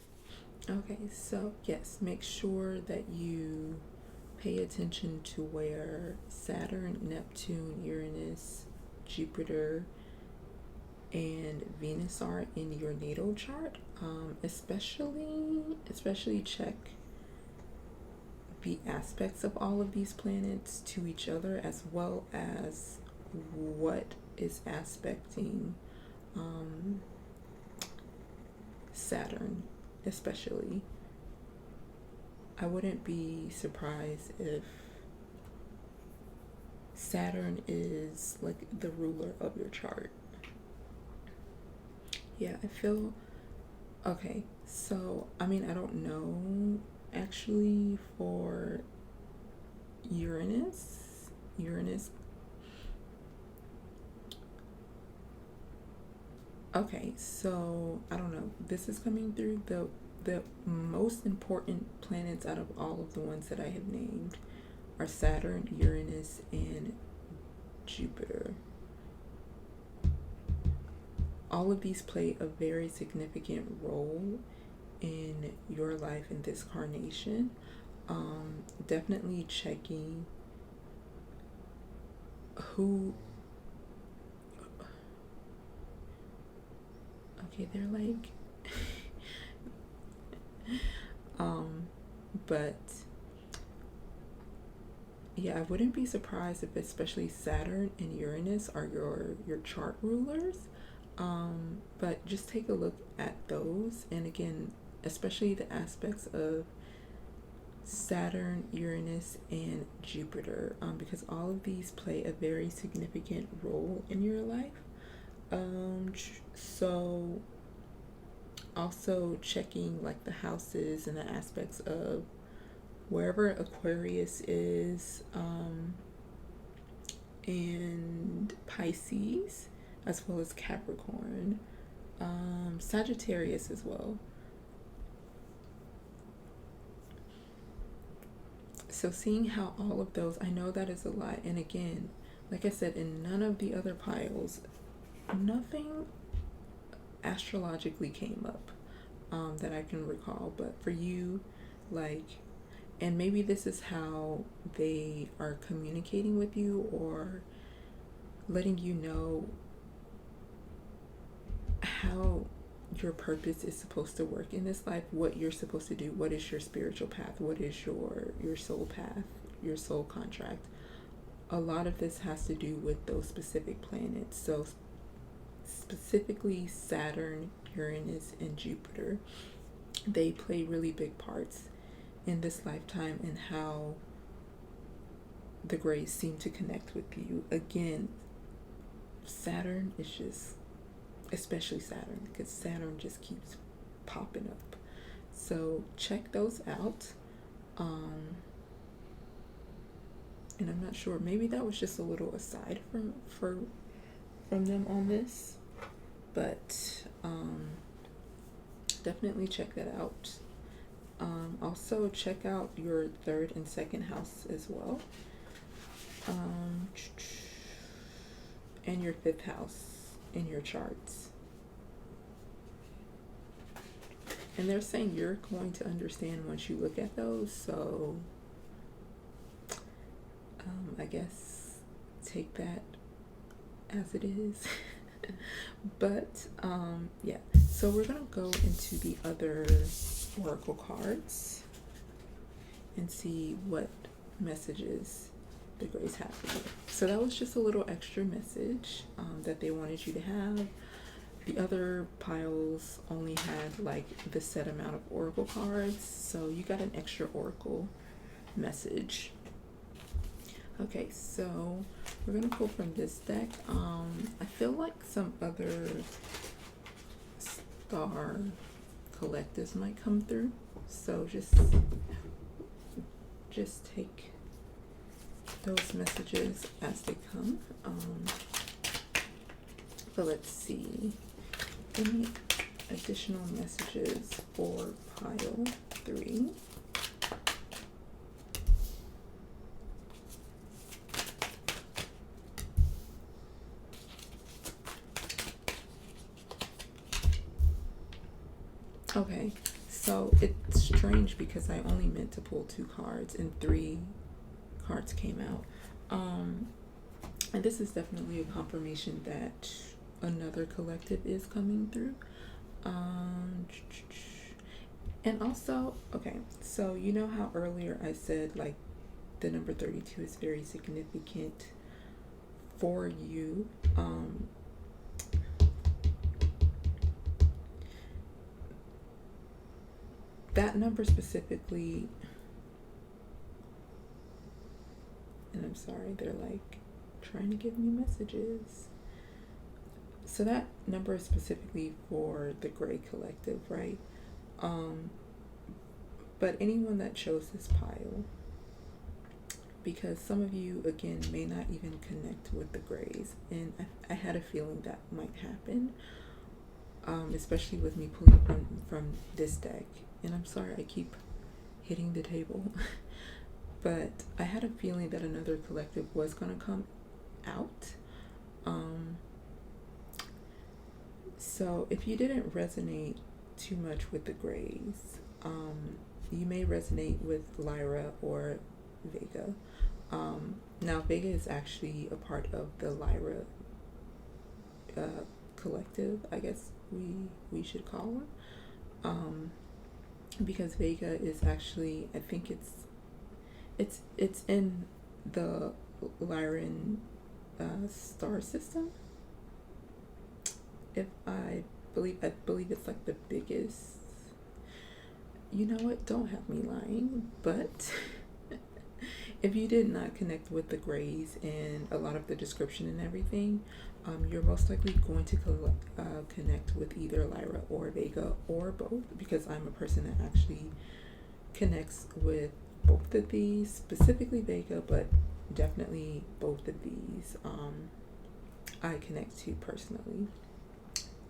Okay, so yes, make sure that you pay attention to where Saturn, Neptune, Uranus, Jupiter, and Venus are in your natal chart. Especially check the aspects of all of these planets to each other, as well as what is aspecting Saturn, especially. I wouldn't be surprised if Saturn is like the ruler of your chart. Yeah, I feel okay. So, I mean, I don't know actually for Uranus. Okay, so I don't know. This is coming through. The most important planets out of all of the ones that I have named are Saturn, Uranus, and Jupiter. All of these play a very significant role in your life in this carnation. Definitely checking who. Okay, they're like but yeah, I wouldn't be surprised if especially Saturn and Uranus are your chart rulers. But just take a look at those, and again, especially the aspects of Saturn, Uranus, and Jupiter, because all of these play a very significant role in your life. So also checking like the houses and the aspects of wherever Aquarius is, and Pisces, as well as Capricorn, Sagittarius as well. So seeing how all of those, I know that is a lot. And again, like I said, in none of the other piles, nothing astrologically came up that I can recall. But for you, like, and maybe this is how they are communicating with you or letting you know how your purpose is supposed to work in this life, what you're supposed to do, what is your spiritual path, what is your soul path, your soul contract. A lot of this has to do with those specific planets. So specifically Saturn, Uranus, and Jupiter, they play really big parts in this lifetime and how the Greys seem to connect with you. Again, Saturn is just, especially Saturn, because Saturn just keeps popping up. So check those out. And I'm not sure, maybe that was just a little aside from them on this, but definitely check that out. Also check out your third and second house as well, and your fifth house in your charts. And they're saying you're going to understand once you look at those, so I guess take that as it is. But yeah, so we're gonna go into the other oracle cards and see what messages the Greys have for you. So that was just a little extra message that they wanted you to have. The other piles only had like the set amount of oracle cards, so you got an extra oracle message. Okay, so we're gonna pull from this deck. I feel like some other star collectives might come through, so just take those messages as they come. But let's see, any additional messages for pile 3. Okay, so it's strange because I only meant to pull 2 cards and 3 cards came out. And this is definitely a confirmation that another collective is coming through. And also, okay, so you know how earlier I said like the number 32 is very significant for you. That number specifically, and I'm sorry, they're like trying to give me messages. So that number is specifically for the Grey collective, right? But anyone that chose this pile, because some of you again may not even connect with the Greys, and I had a feeling that might happen, especially with me pulling from this deck. And I'm sorry I keep hitting the table, but I had a feeling that another collective was going to come out. So if you didn't resonate too much with the Greys, you may resonate with Lyra or Vega. Now Vega is actually a part of the Lyra collective, I guess we should call her. Because Vega is actually, I think it's in the Lyran star system. If I believe it's like the biggest. You know what? Don't have me lying, but if you did not connect with the grays and a lot of the description and everything, you're most likely going to connect with either Lyra or Vega or both, because I'm a person that actually connects with both of these, specifically Vega, but definitely both of these I connect to personally.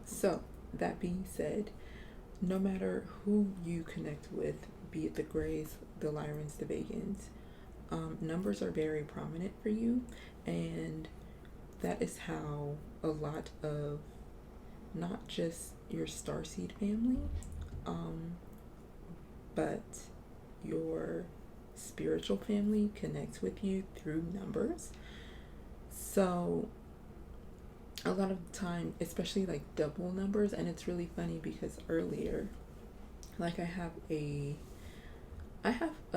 So, that being said, no matter who you connect with, be it the Greys, the Lyrans, the Vegans, numbers are very prominent for you, and that is how a lot of not just your starseed family, but your spiritual family connects with you through numbers. So a lot of the time, especially like double numbers, and it's really funny because earlier, like I have a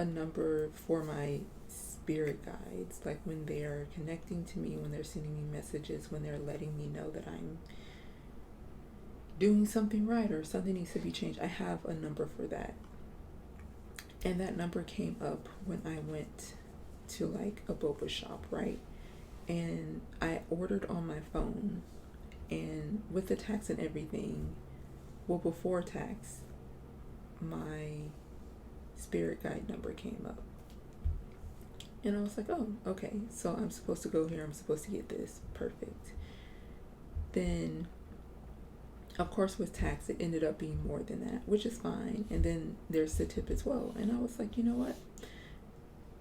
number for my spirit guides, like when they're connecting to me, when they're sending me messages, when they're letting me know that I'm doing something right or something needs to be changed. I have a number for that. And that number came up when I went to like a boba shop, right? And I ordered on my phone, and with the tax and everything, well, before tax, my spirit guide number came up. And I was like, oh, okay, so I'm supposed to go here, I'm supposed to get this. Perfect. Then, of course, with tax, it ended up being more than that, which is fine. And then there's the tip as well. And I was like, you know what?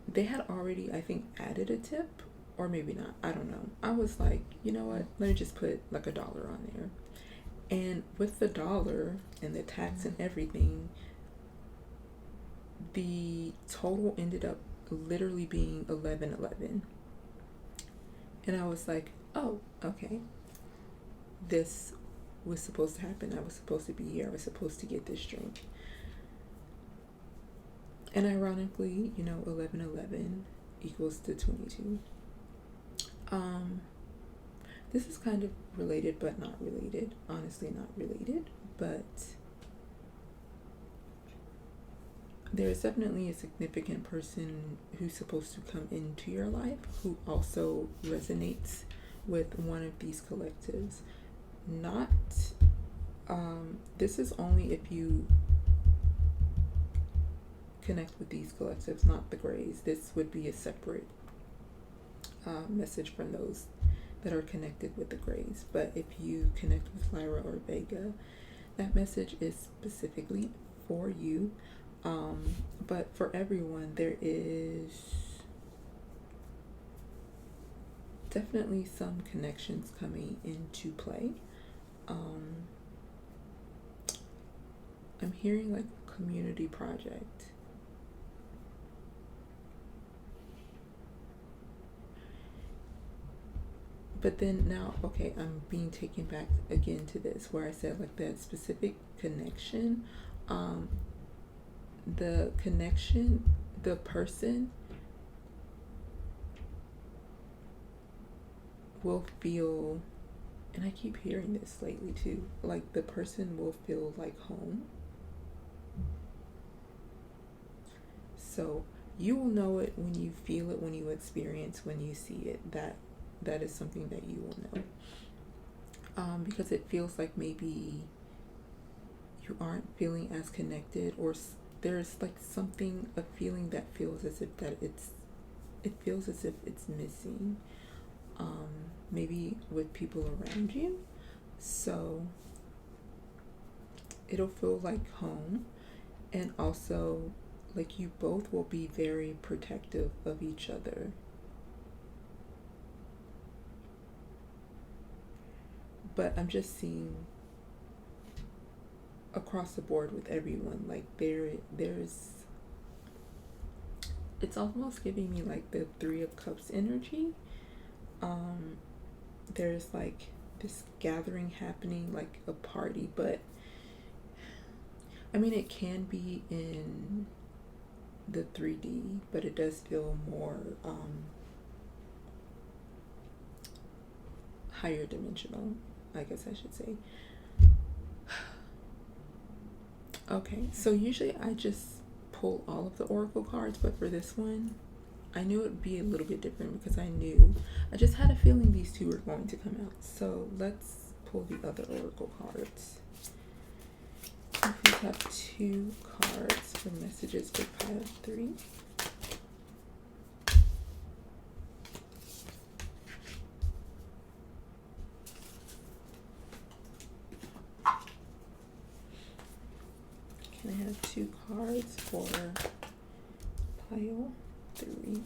They had already, I think, added a tip, or maybe not. I don't know. I was like, you know what? Let me just put like $1 on there. And with the dollar and the tax and everything, the total ended up literally being 11.11. And I was like, oh, okay. This was supposed to happen. I was supposed to be here. I was supposed to get this drink. And ironically, 11.11 equals to 22. This is kind of related, but not related. Honestly, not related. But there's definitely a significant person who's supposed to come into your life who also resonates with one of these collectives. Not, this is only if you connect with these collectives, not the Greys. This would be a separate message from those that are connected with the Greys. But if you connect with Lyra or Vega, that message is specifically for you. But for everyone, there is definitely some connections coming into play. I'm hearing like a community project. But then now, okay, I'm being taken back again to this where I said like that specific connection. The connection, the person will feel, and I keep hearing this lately too, like the person will feel like home. So you will know it when you feel it, when you experience, when you see it. That is something that you will know. Because it feels like maybe you aren't feeling as connected, or there's like something, a feeling that feels as if it feels as if it's missing. Maybe with people around you. So it'll feel like home, and also like you both will be very protective of each other. But I'm just seeing across the board with everyone, like there's it's almost giving me like the Three of Cups energy. There's like this gathering happening, like a party, but I mean it can be in the 3D, but it does feel more higher dimensional, I guess I should say. Okay, so usually I just pull all of the oracle cards, but for this one, I knew it would be a little bit different because I just had a feeling these two were going to come out. So let's pull the other oracle cards. We have two cards for messages for pile 3. Can I have two cards for pile 3?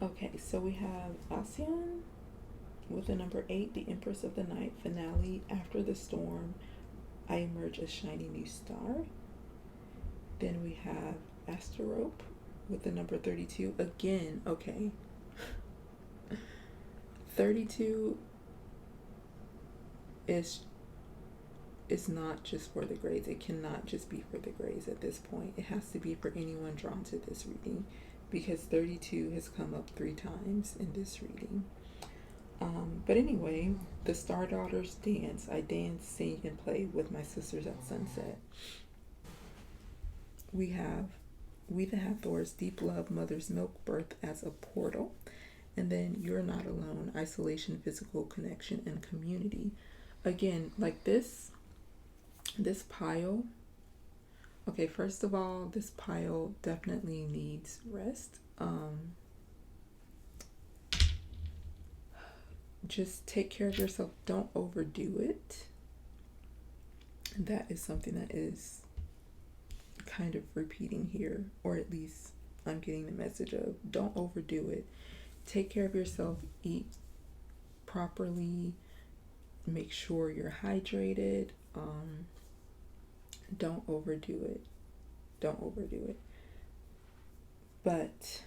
Okay, so we have Ascian with the number 8, the Empress of the Night, finale, after the storm, I emerge a shiny new star. Then we have Asterope with the number 32. Again, okay. 32 is not just for the Greys. It cannot just be for the Greys at this point. It has to be for anyone drawn to this reading, because 32 has come up 3 times in this reading. But anyway, the Star Daughters dance. I dance, sing, and play with my sisters at sunset. We have We the Hathors, deep love, mother's milk, birth as a portal. And then You're Not Alone, isolation, physical connection, and community. Again, like this pile. Okay, first of all, this pile definitely needs rest. Just take care of yourself. Don't overdo it. That is something that is kind of repeating here, or at least I'm getting the message of don't overdo it. Take care of yourself, eat properly, make sure you're hydrated. Don't overdo it. Don't overdo it. But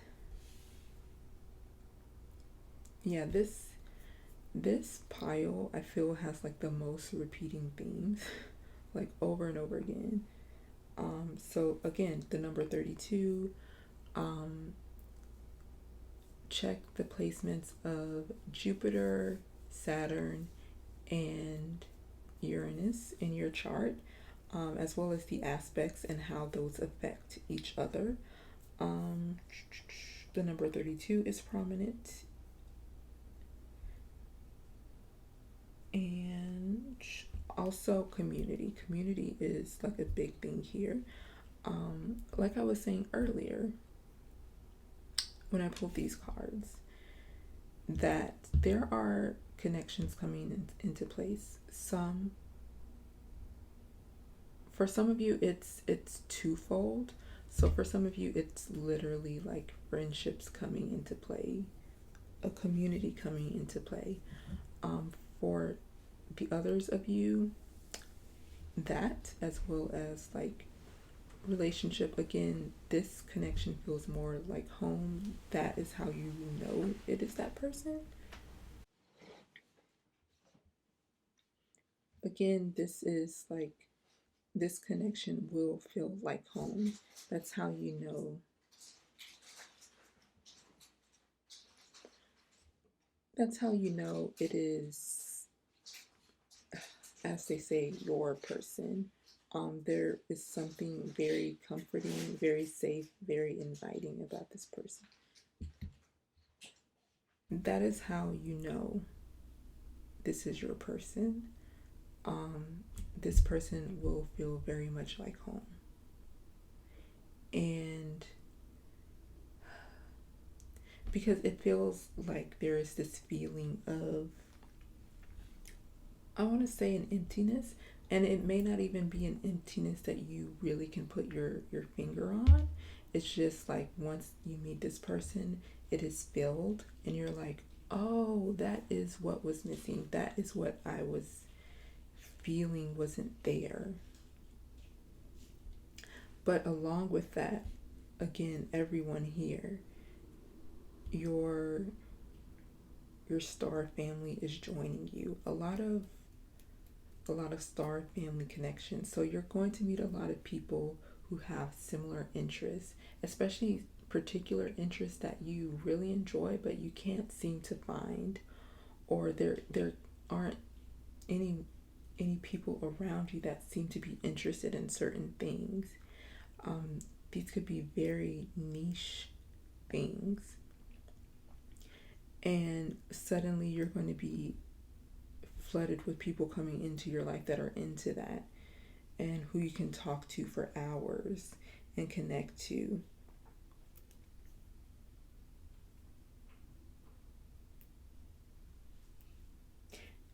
yeah, this pile I feel has like the most repeating themes, like over and over again. So again, the number 32, check the placements of Jupiter, Saturn, and Uranus in your chart, as well as the aspects and how those affect each other. The number 32 is prominent. And also community. Community is like a big thing here. Like I was saying earlier, when I pulled these cards, that there are connections coming into place. For some of you, it's twofold. So for some of you, it's literally like friendships coming into play, a community coming into play. For the others of you, that, as well as like relationship, again, this connection feels more like home. That is how you know it is that person. Again, this connection will feel like home. That's how you know. That's how you know it is, as they say, your person. There is something very comforting, very safe, very inviting about this person. That is how you know this is your person. This person will feel very much like home. And because it feels like there is this feeling of, I want to say, an emptiness, and it may not even be an emptiness that you really can put your finger on. It's just like once you meet this person, it is filled, and you're like, oh, that is what was missing. That is what I was feeling wasn't there. But along with that, again, everyone here, your star family is joining you. A lot of a lot of star family connections. So you're going to meet a lot of people who have similar interests, especially particular interests that you really enjoy but you can't seem to find, or there aren't any people around you that seem to be interested in certain things. These could be very niche things, and suddenly you're going to be flooded with people coming into your life that are into that and who you can talk to for hours and connect to.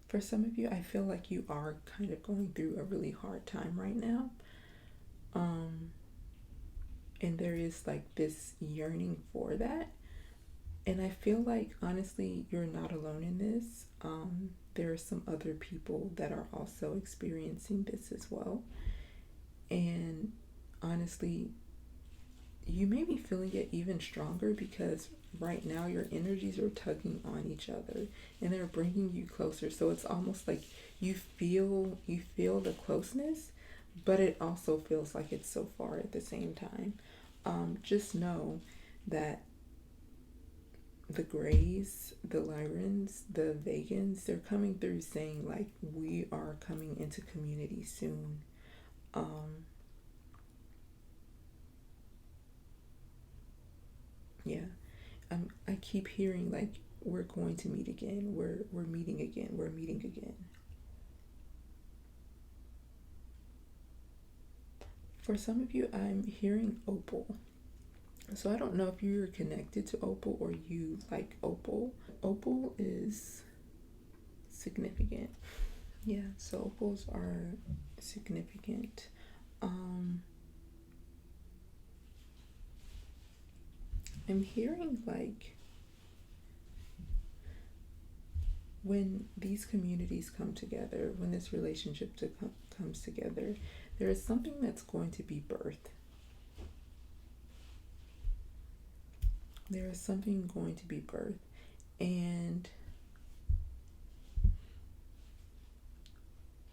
For some of you, I feel like you are kind of going through a really hard time right now. Um, and there is like this yearning for that. And I feel like honestly, you're not alone in this. There are some other people that are also experiencing this as well. And honestly, you may be feeling it even stronger because right now your energies are tugging on each other and they're bringing you closer. So it's almost like you feel the closeness, but it also feels like it's so far at the same time. Just know that the Greys, the Lyrans, the Vegans, they're coming through saying like we are coming into community soon. Um, yeah, I keep hearing like we're going to meet again. We're meeting again. We're meeting again. For some of you, I'm hearing Opal. So I don't know if you're connected to Opal or you like Opal. Opal is significant. Yeah, so opals are significant. Um, I'm hearing like when these communities come together, when this relationship comes together, there is something that's going to be birthed. There is something going to be birthed. And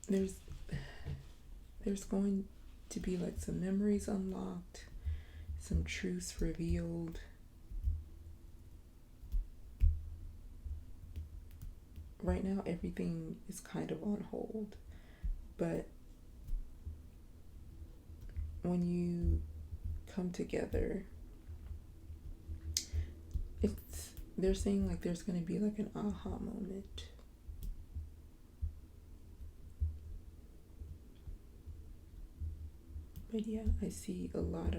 there's going to be like some memories unlocked, some truths revealed. Right now, everything is kind of on hold, but when you come together, they're saying like there's going to be like an aha moment. But yeah, I see a lot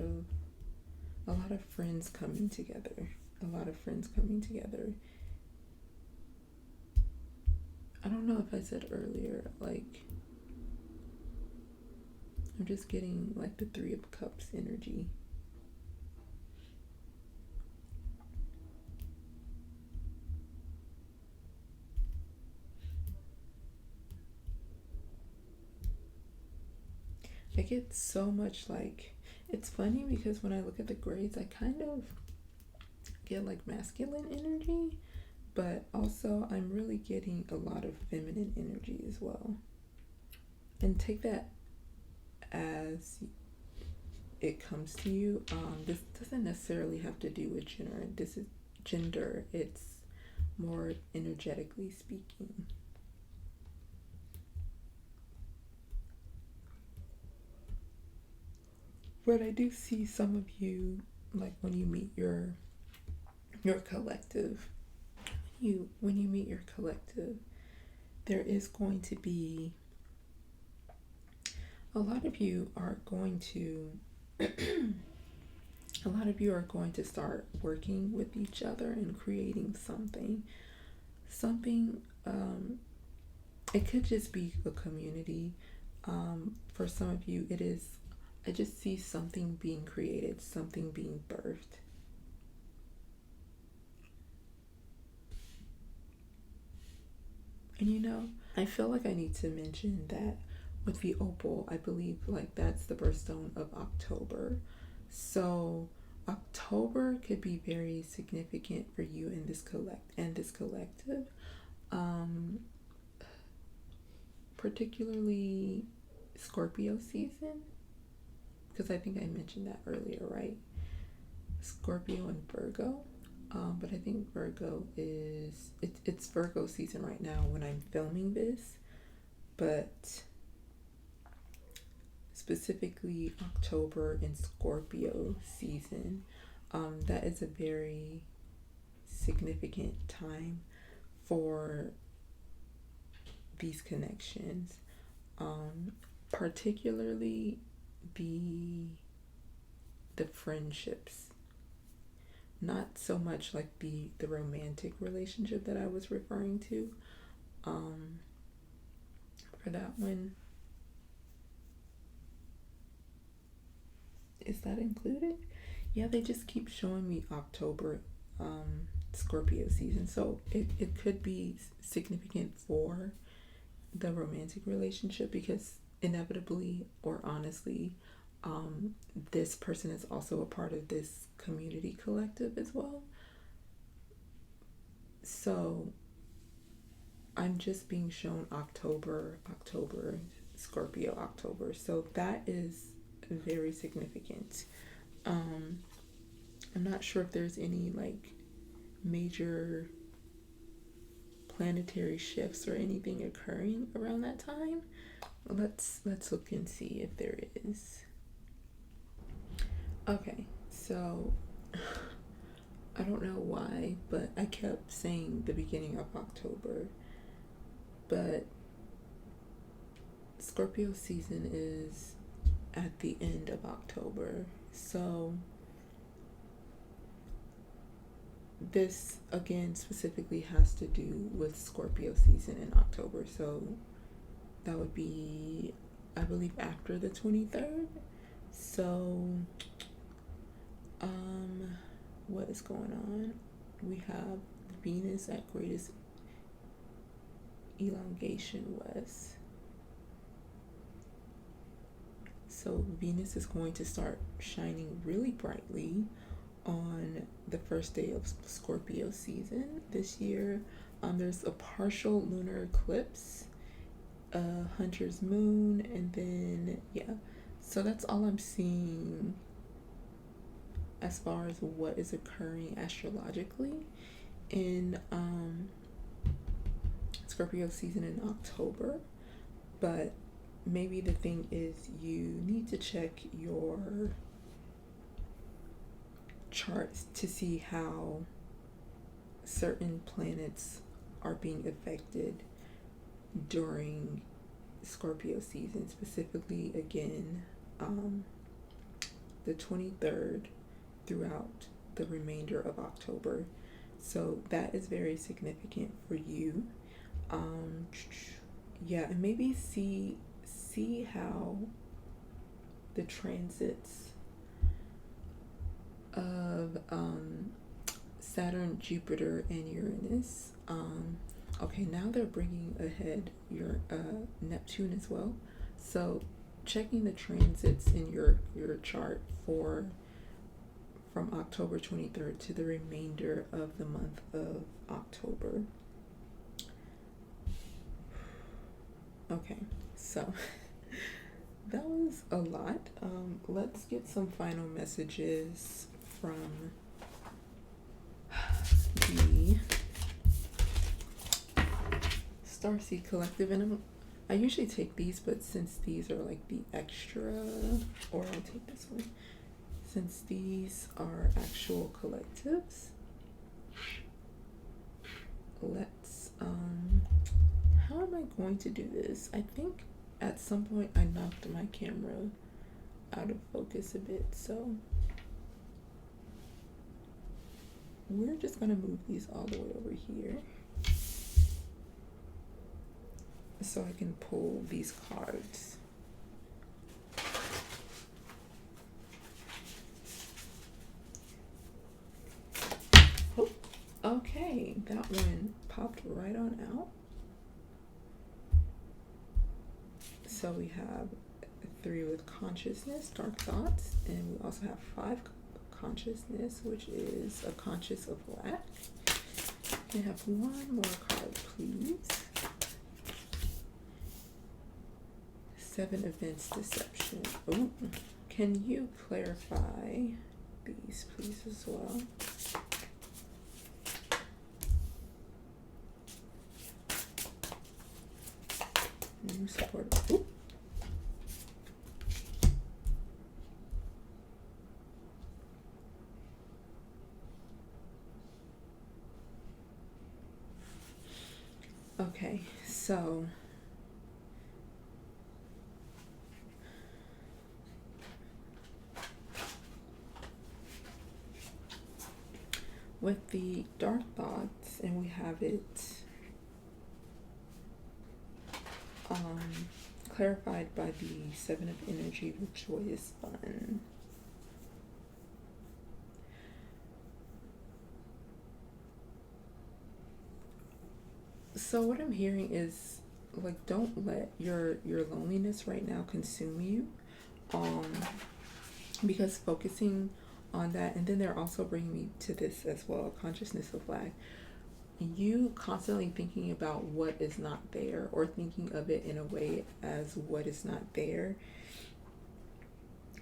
of friends coming together. A lot of friends coming together. I don't know if I said earlier, like I'm just getting like the Three of Cups energy. I get so much like, it's funny because when I look at the grades, I kind of get like masculine energy, but also I'm really getting a lot of feminine energy as well. And take that as it comes to you. This doesn't necessarily have to do with gender. This is gender. It's more energetically speaking. But I do see some of you, like when you meet your collective, when you meet your collective, there is going to be a lot of you are going to a lot of you are going to start working with each other and creating something. It could just be a community. For some of you it is, I just see something being created, something being birthed. And I feel like I need to mention that with the opal, I believe like that's the birthstone of October. So October could be very significant for you in this collective. Um, particularly Scorpio season, because I think I mentioned that earlier, right? Scorpio and Virgo. But I think Virgo is it's Virgo season right now when I'm filming this, but specifically October and Scorpio season, that is a very significant time for these connections, particularly the friendships. Not so much like the romantic relationship that I was referring to. For that one, is that included? Yeah, they just keep showing me October, Scorpio season, so it could be significant for the romantic relationship, because inevitably or honestly, this person is also a part of this community collective as well. So I'm just being shown October, Scorpio, October. So that is very significant. I'm not sure if there's any like major planetary shifts or anything occurring around that time. Let's look and see if there is. Okay, so I don't know why, but I kept saying the beginning of October, but Scorpio season is at the end of October. So this again specifically has to do with Scorpio season in October. So that would be, I believe, after the 23rd. So what is going on? We have Venus at greatest elongation west. So Venus is going to start shining really brightly on the first day of Scorpio season this year. There's a partial lunar eclipse, Hunter's moon, and then so that's all I'm seeing as far as what is occurring astrologically in Scorpio season in October. But maybe the thing is, you need to check your charts to see how certain planets are being affected during Scorpio season, specifically again the 23rd throughout the remainder of October. So that is very significant for you. And maybe see how the transits of Saturn, Jupiter, and Uranus. Okay, now they're bringing ahead your Neptune as well. So checking the transits in your chart from October 23rd to the remainder of the month of October. Okay, so that was a lot. Let's get some final messages from the Starseed Collective, and I usually take these, but since these are like the extra, or I'll take this one, since these are actual collectives, let's how am I going to do this? I think at some point I knocked my camera out of focus a bit, so we're just gonna move these all the way over here so I can pull these cards. Oh, okay, that one popped right on out. So we have 3 with consciousness, dark thoughts, and we also have 5 consciousness, which is a conscious of lack. Can I have one more card, please? seven events deception. Ooh. Can you clarify these, please, as well? New support. Ooh. Okay, so with the dark thoughts, and we have it clarified by the seven of energy with joyous fun. So what I'm hearing is, like, don't let your loneliness right now consume you, because focusing on that, and then they're also bringing me to this as well, consciousness of lack. You constantly thinking about what is not there, or thinking of it in a way as what is not there,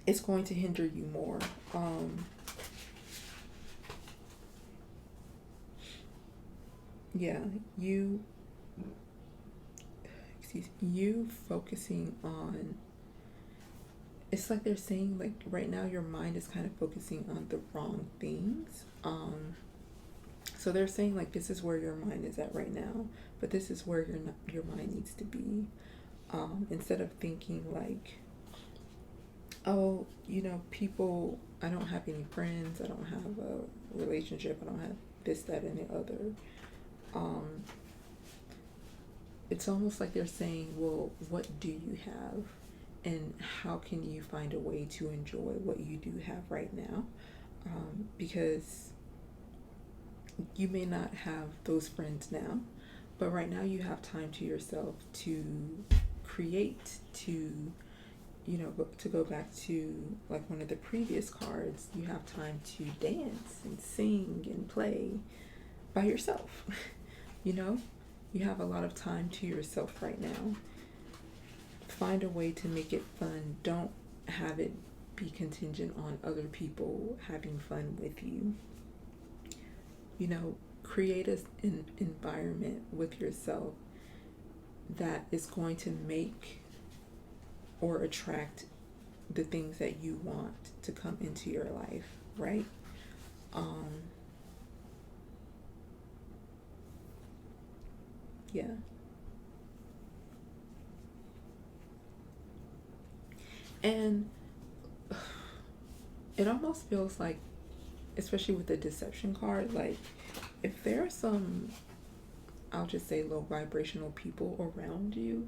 it's going to hinder you more. Yeah, you focusing on, it's like they're saying, like, right now your mind is kind of focusing on the wrong things. So they're saying, like, this is where your mind is at right now, but this is where your mind needs to be. Instead of thinking like, oh, people, I don't have any friends, I don't have a relationship, I don't have this, that, and the other. It's almost like they're saying, well, what do you have? And how can you find a way to enjoy what you do have right now? Because you may not have those friends now, but right now you have time to yourself to create, to, to go back to, like, one of the previous cards, you have time to dance and sing and play by yourself. You have a lot of time to yourself right now. Find a way to make it fun. Don't have it be contingent on other people having fun with you. Create an environment with yourself that is going to make or attract the things that you want to come into your life, right? Yeah. And it almost feels like, especially with the deception card, like, if there are some, I'll just say, low vibrational people around you,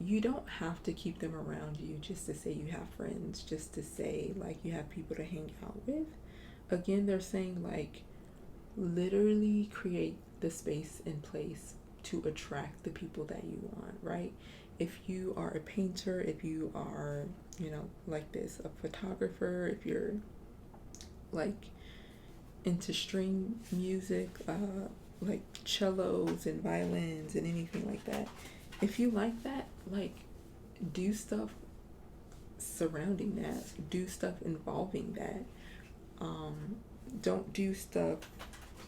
you don't have to keep them around you just to say you have friends, just to say, like, you have people to hang out with. Again, they're saying, like, literally create the space and place to attract the people that you want, right? If you are a painter, if you are, like this, a photographer, if you're, like, into string music, like cellos and violins and anything like that, if you like that, like, do stuff surrounding that, do stuff involving that. Don't do stuff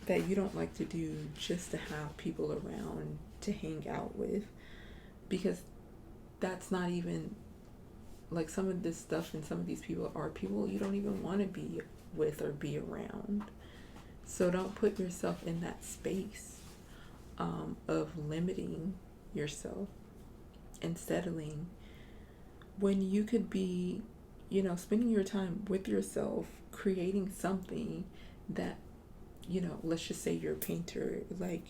that you don't like to do just to have people around to hang out with, because that's not even, like, some of this stuff and some of these people are people you don't even want to be with or be around. So don't put yourself in that space of limiting yourself and settling, when you could be, spending your time with yourself, creating something that, let's just say you're a painter, like,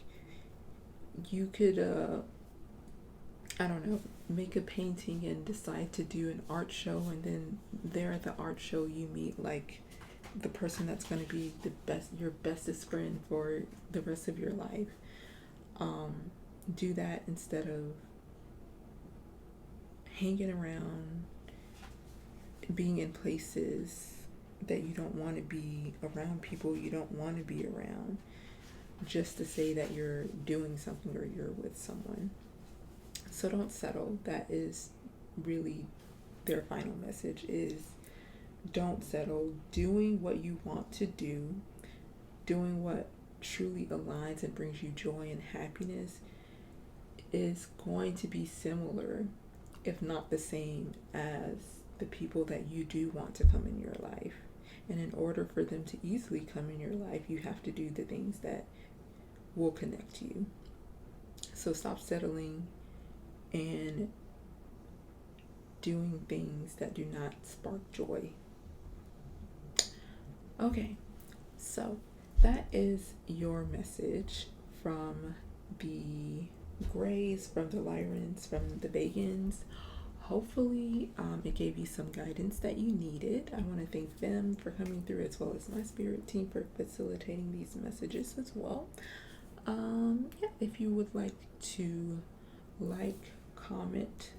you could, I don't know, make a painting and decide to do an art show, and then there at the art show you meet, like, the person that's going to be your bestest friend for the rest of your life. Do that instead of hanging around, being in places that you don't want to be, around people you don't want to be around, just to say that you're doing something or you're with someone. So don't settle. That is really their final message is don't settle. Doing what you want to do, doing what truly aligns and brings you joy and happiness is going to be similar, if not the same, as the people that you do want to come in your life. And in order for them to easily come in your life, you have to do the things that will connect you. So stop settling and doing things that do not spark joy. Okay, so that is your message from the Grays, from the Lyrans, from the Bagans. Hopefully, it gave you some guidance that you needed. I want to thank them for coming through, as well as my spirit team for facilitating these messages as well. Yeah, if you would like to like, comment,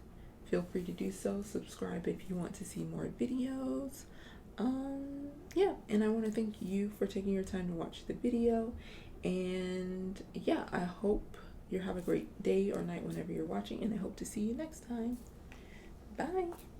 feel free to do so. Subscribe if you want to see more videos. Yeah, and I want to thank you for taking your time to watch the video. And yeah, I hope you have a great day or night whenever you're watching, and I hope to see you next time. Bye.